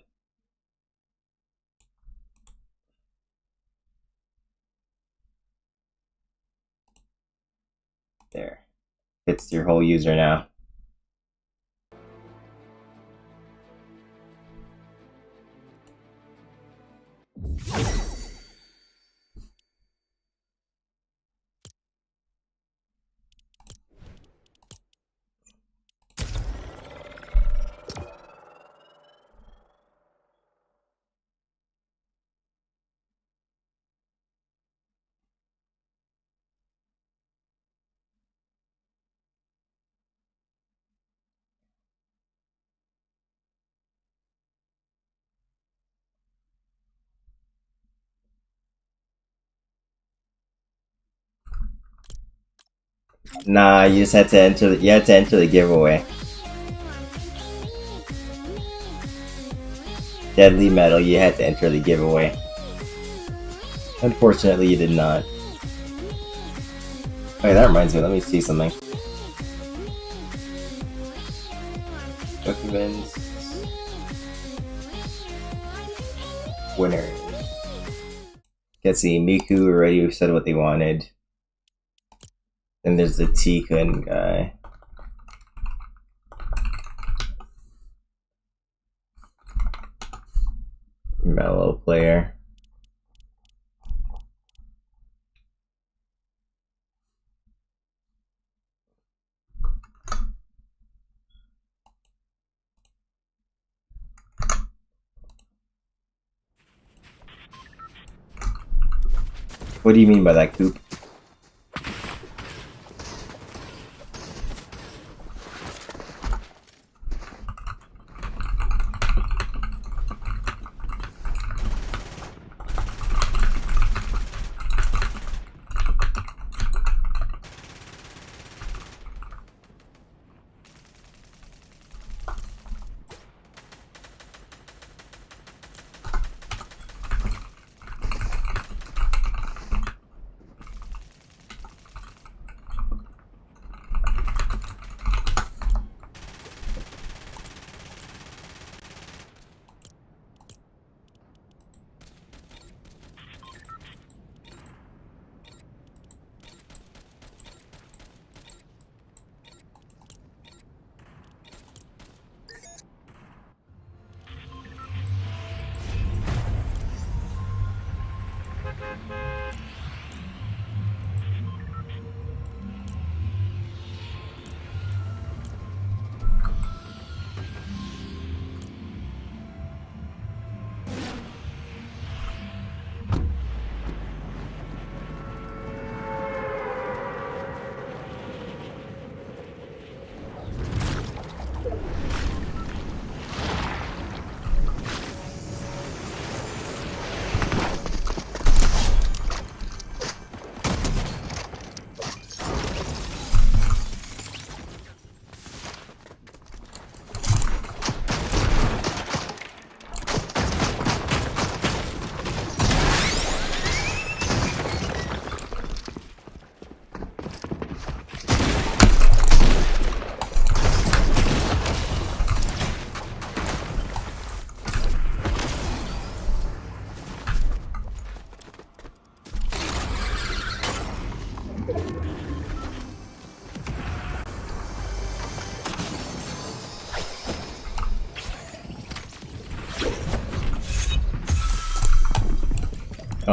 There. It's your whole user now. Nah, you just had to enter the giveaway. Deadly Metal, you had to enter the giveaway. Unfortunately, you did not. Okay, that reminds me, let me see something. Documents. Winners. Let's see, Miku already said what they wanted. Then there's the T-Kun guy. Mellow player. What do you mean by that, Coop?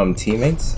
teammates?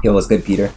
Yo, what's good, Peter?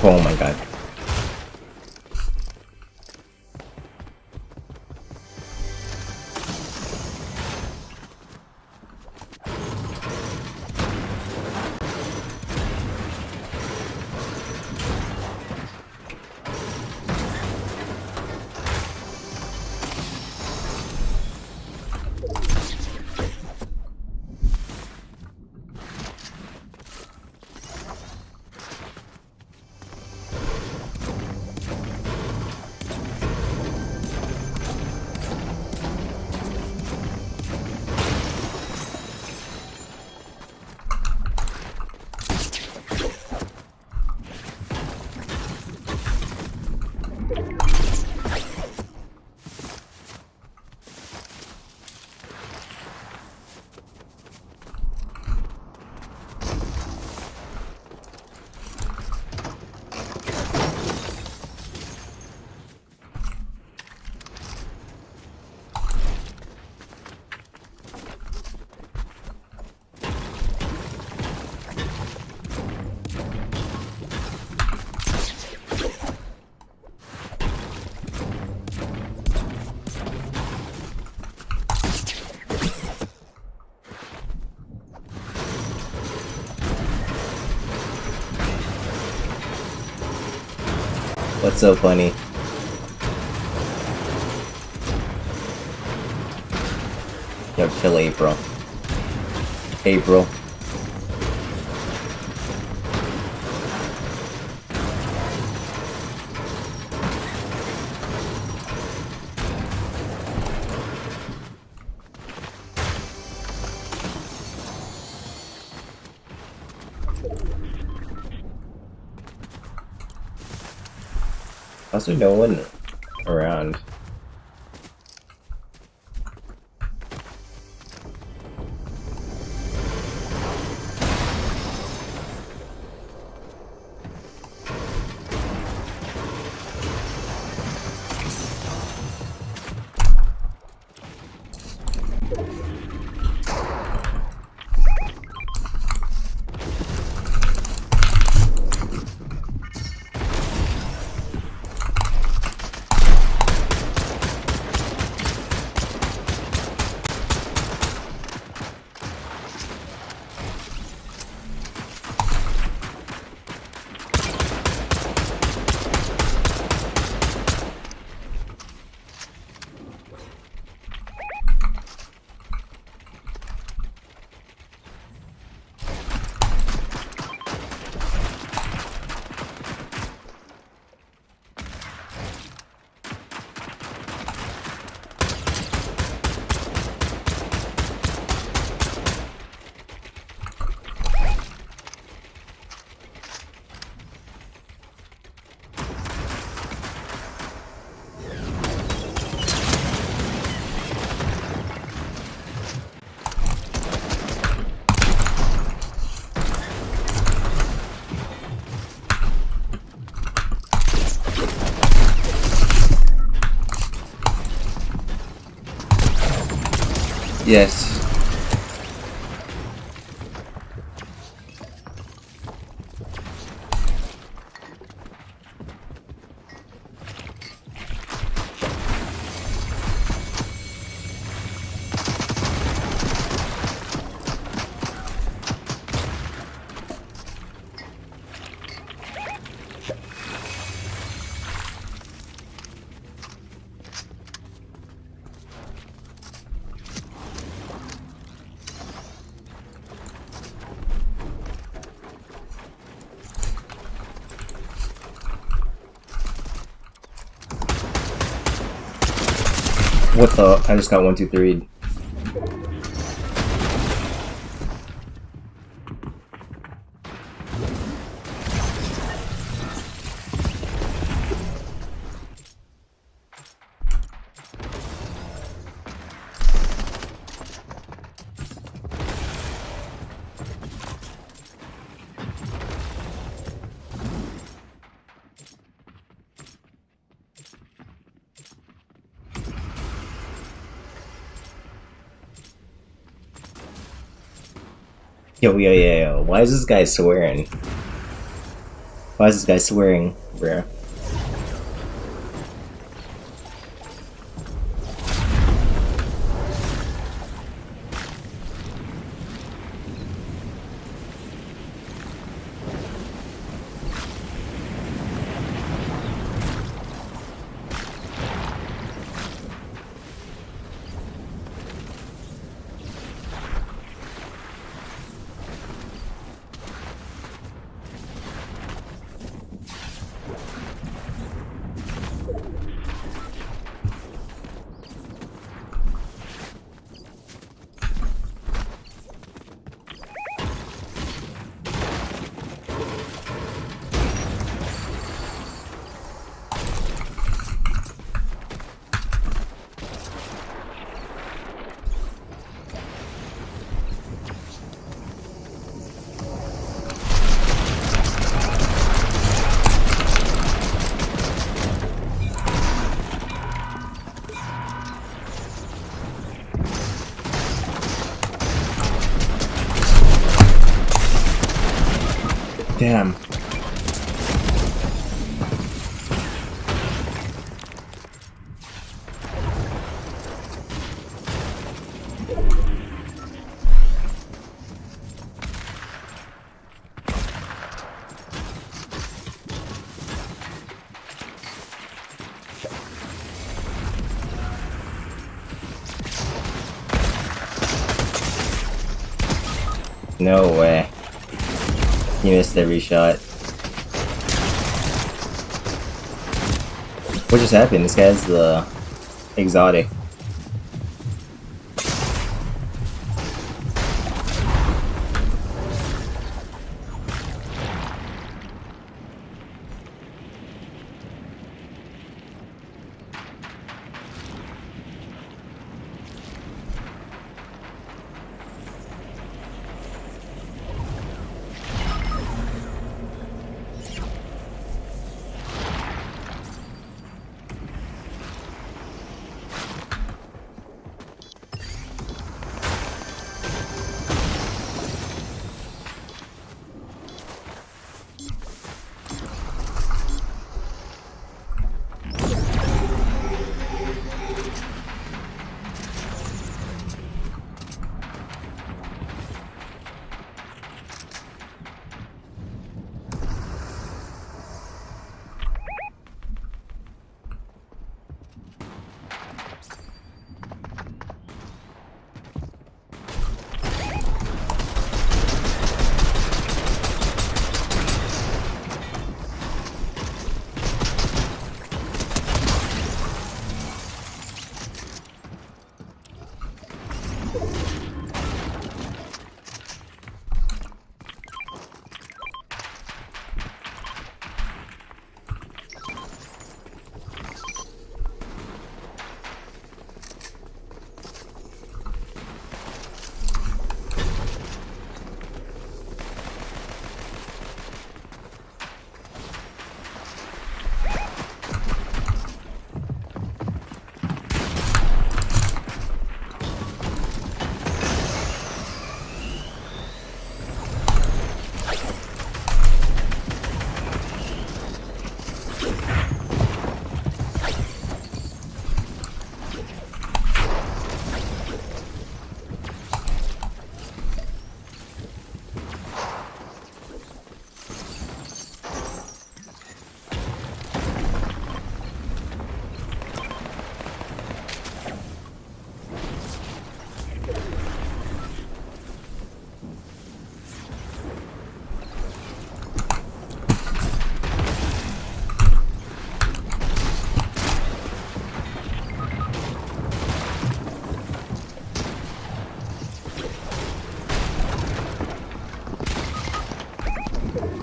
Oh my god. What's so funny? Yo, kill April. April. Also, no one around. Yes. What the? I just got 1, 2, 3. Yo. Why is this guy swearing? Why is this guy swearing, bro? Damn. No way. You missed every shot. What just happened? This guy's the exotic.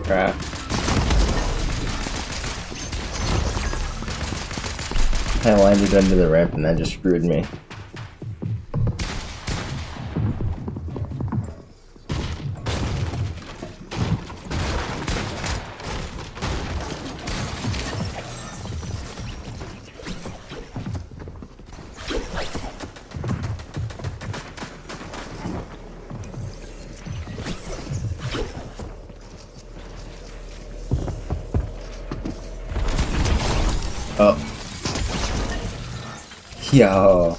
Crap. I landed under the ramp and that just screwed me. Oh. Yo.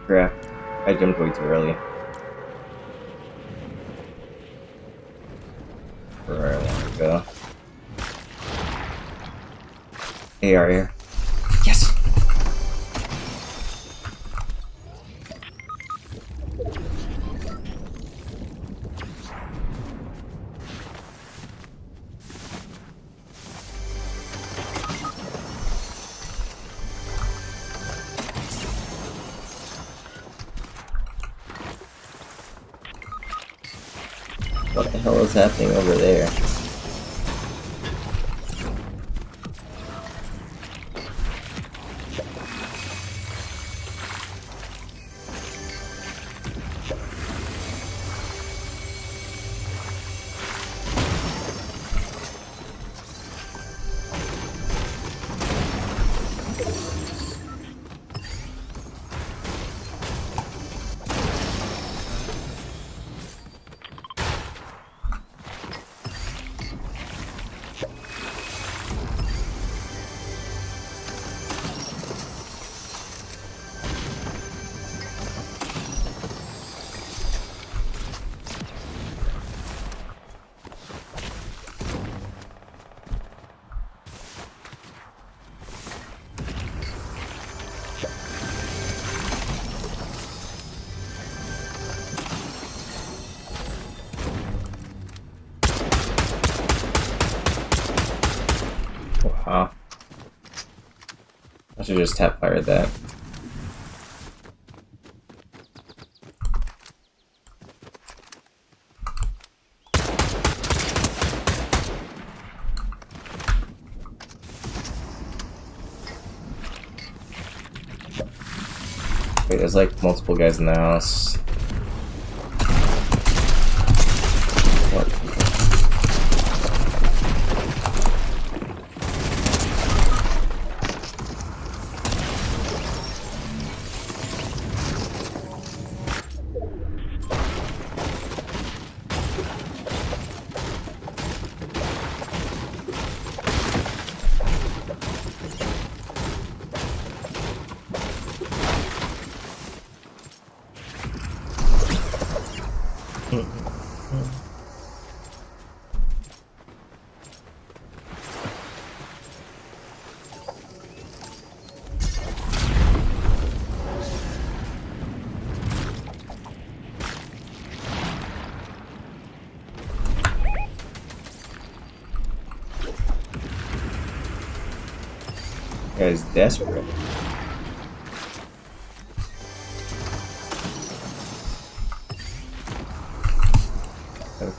Crap. I jumped way too early. For where I want to go. AR here. Yes! What the hell is happening over there? Wow. I should just tap fired that. Wait, there's like multiple guys in the house. What? Guy's desperate.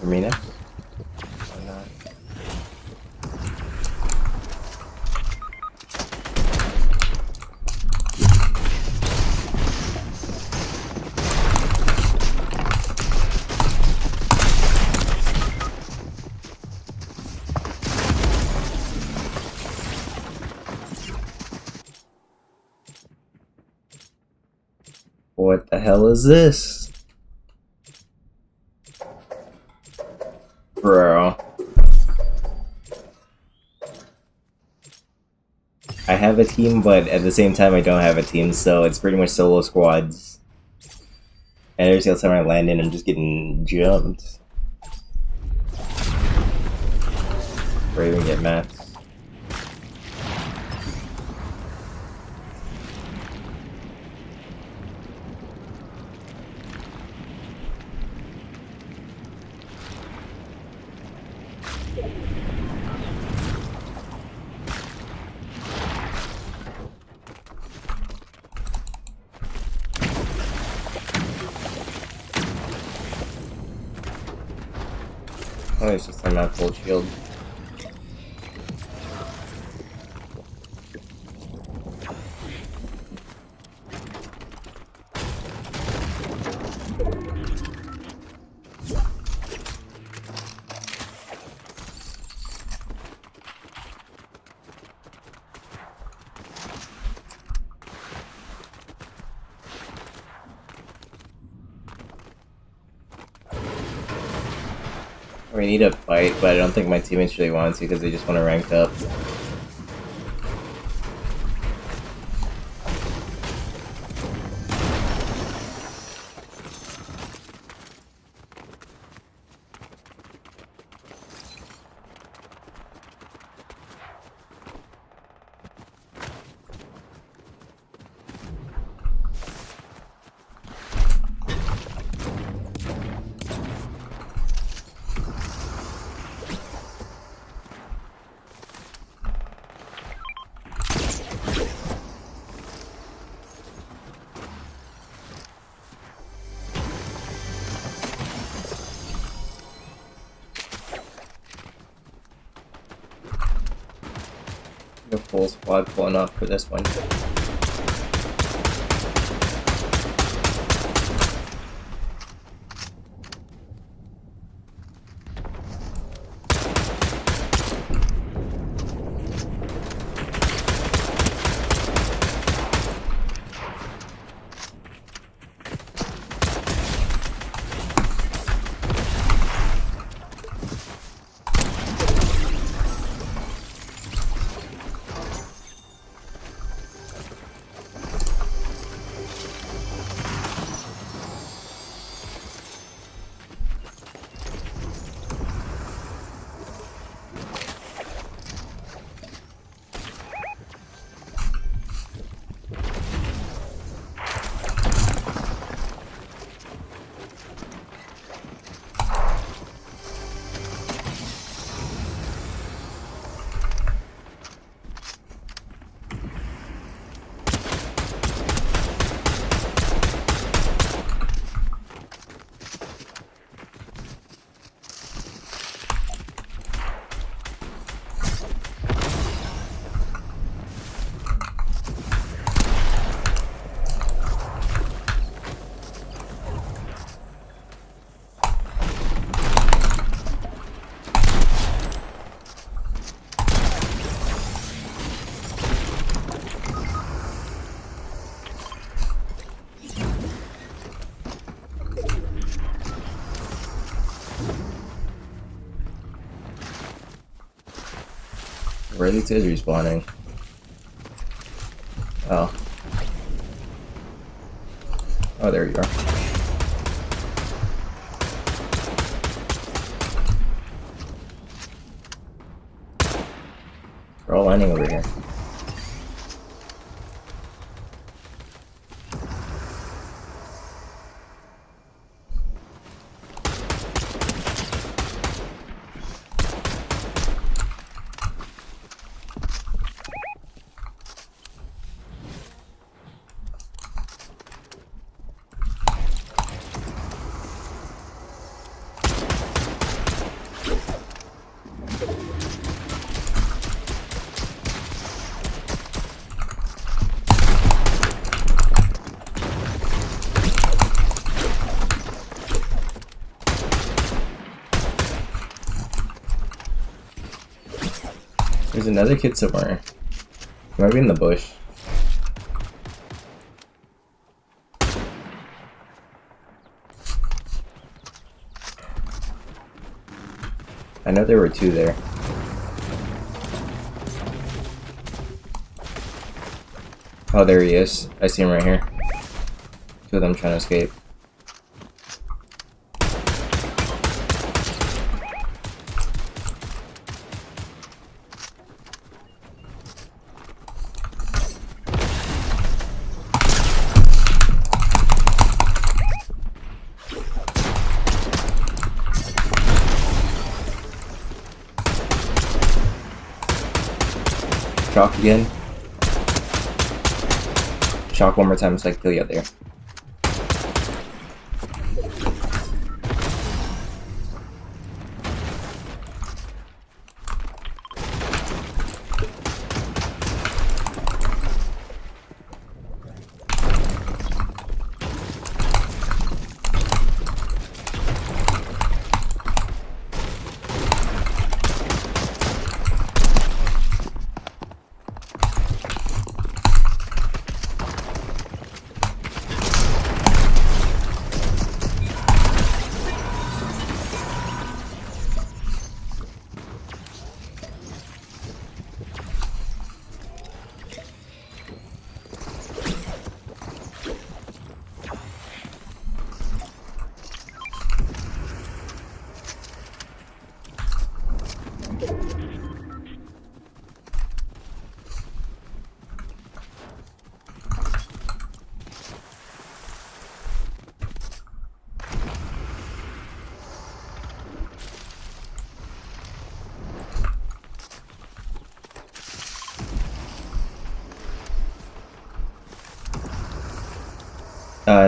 For me next? Why not? What the hell is this? Bro. I have a team, but at the same time I don't have a team, so it's pretty much solo squads. And every single time I land in, I'm just getting jumped. Or even get mats. Oh, it's just I'm not full shield. We need a fight, but I don't think my teammates really want to because they just want to rank up. A full squad pulling up for this one. Where are these guys respawning? Oh. Oh, there you are. They're all landing over here. There's another kid somewhere. Maybe in the bush. I know there were two there. Oh, there he is. I see him right here. Two of them trying to escape. Shock again. Shock one more time so I can kill you out there.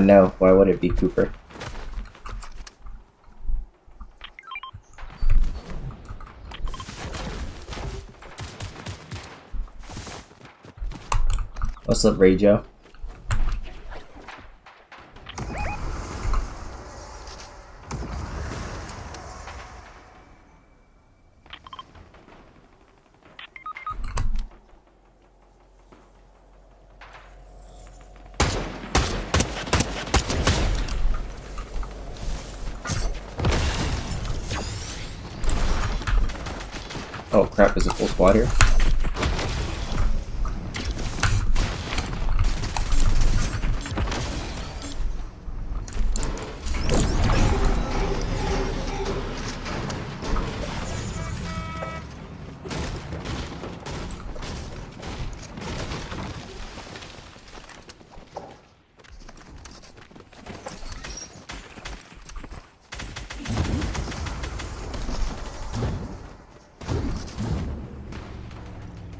No. Why would it be Cooper? What's up, Ray Joe? Oh crap, there's a full squad here.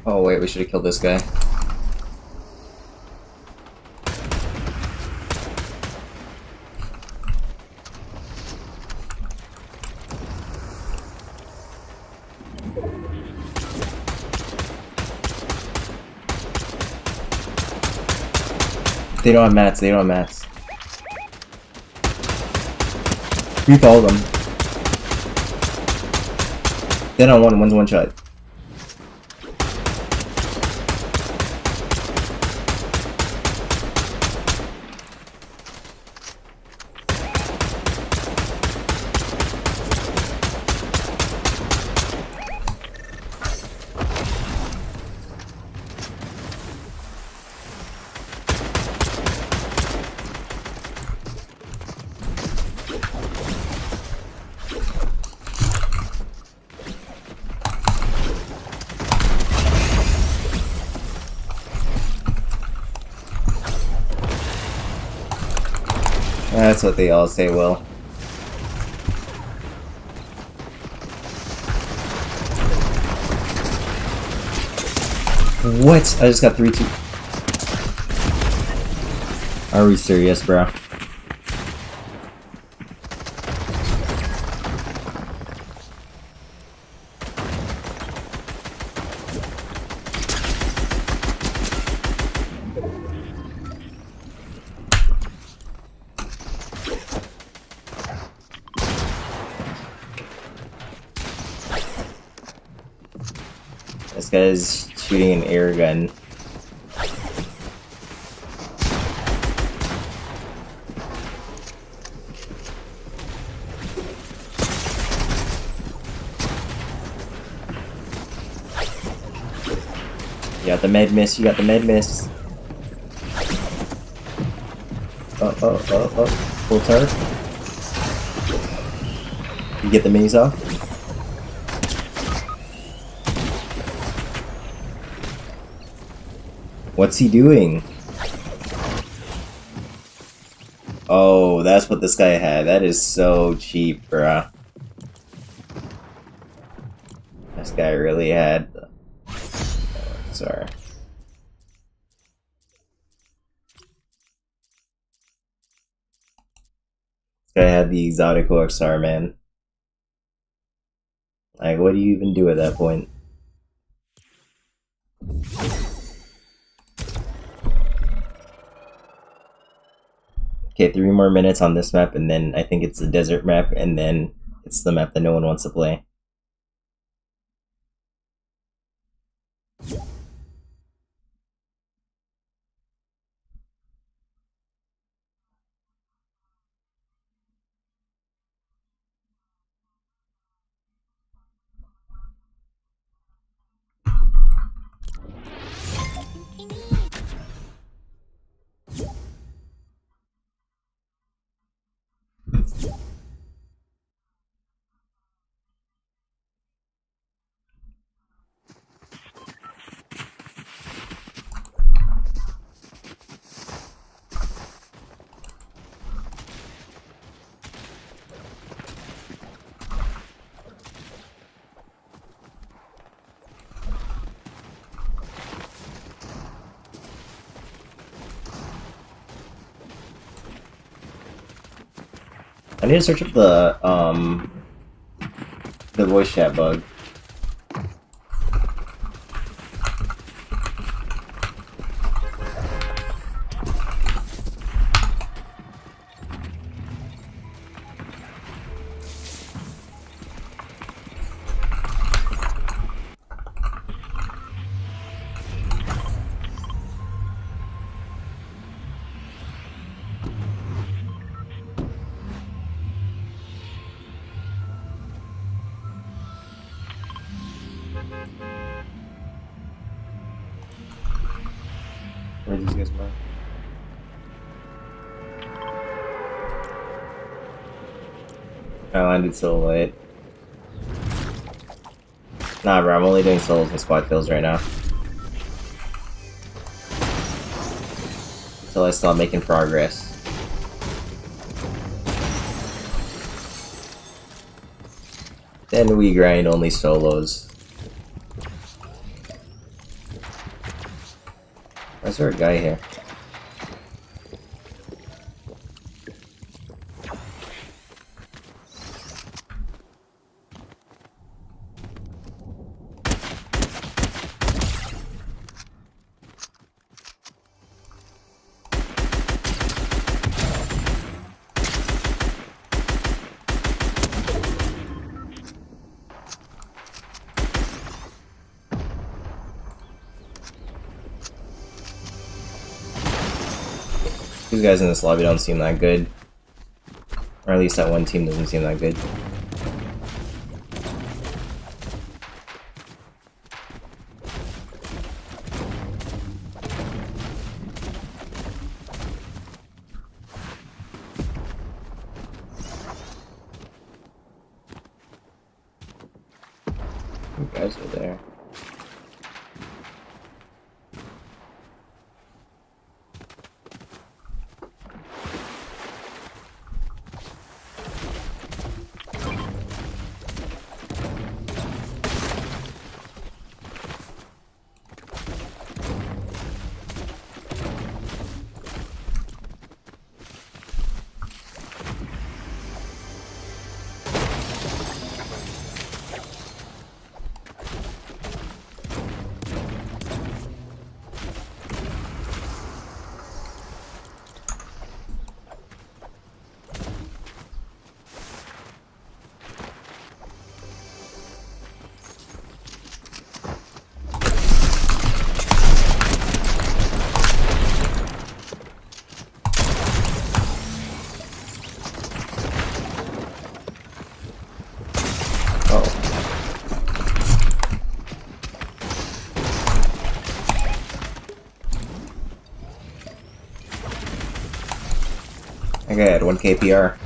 Oh wait, we should have killed this guy. They don't have mats, they don't have mats. Beat all of them. Then on one's one shot. That's what they all say, Will. What? I just got 3-2. Are we serious, bro? This guy's shooting an air gun. You got the med miss, you got the med miss. Oh. Full turret. You get the minis off. What's he doing? Oh, that's what this guy had. That is so cheap, bruh. This guy really had... Sorry. This guy had the exotic OXR, man. Like, what do you even do at that point? Okay, 3 more minutes on this map, and then I think it's the desert map, and then it's the map that no one wants to play. I need to search up the voice chat bug. Where these guys mark? I landed so late. Nah, bro, I'm only doing solos and squad kills right now. Until I stop making progress. Then we grind only solos. Why is there a guy here? These guys in this lobby don't seem that good. Or at least that one team doesn't seem that good. You guys are there. think I had 1 KPR.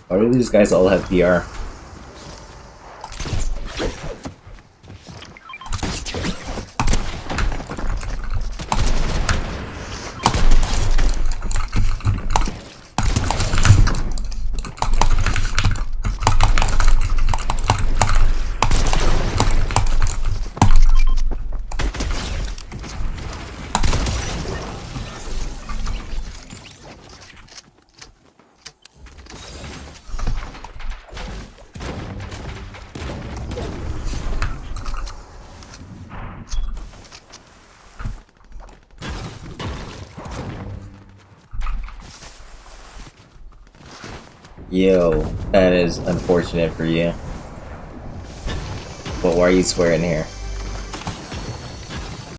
Why do these guys all have VR? Yo, that is unfortunate for you. But why are you swearing here?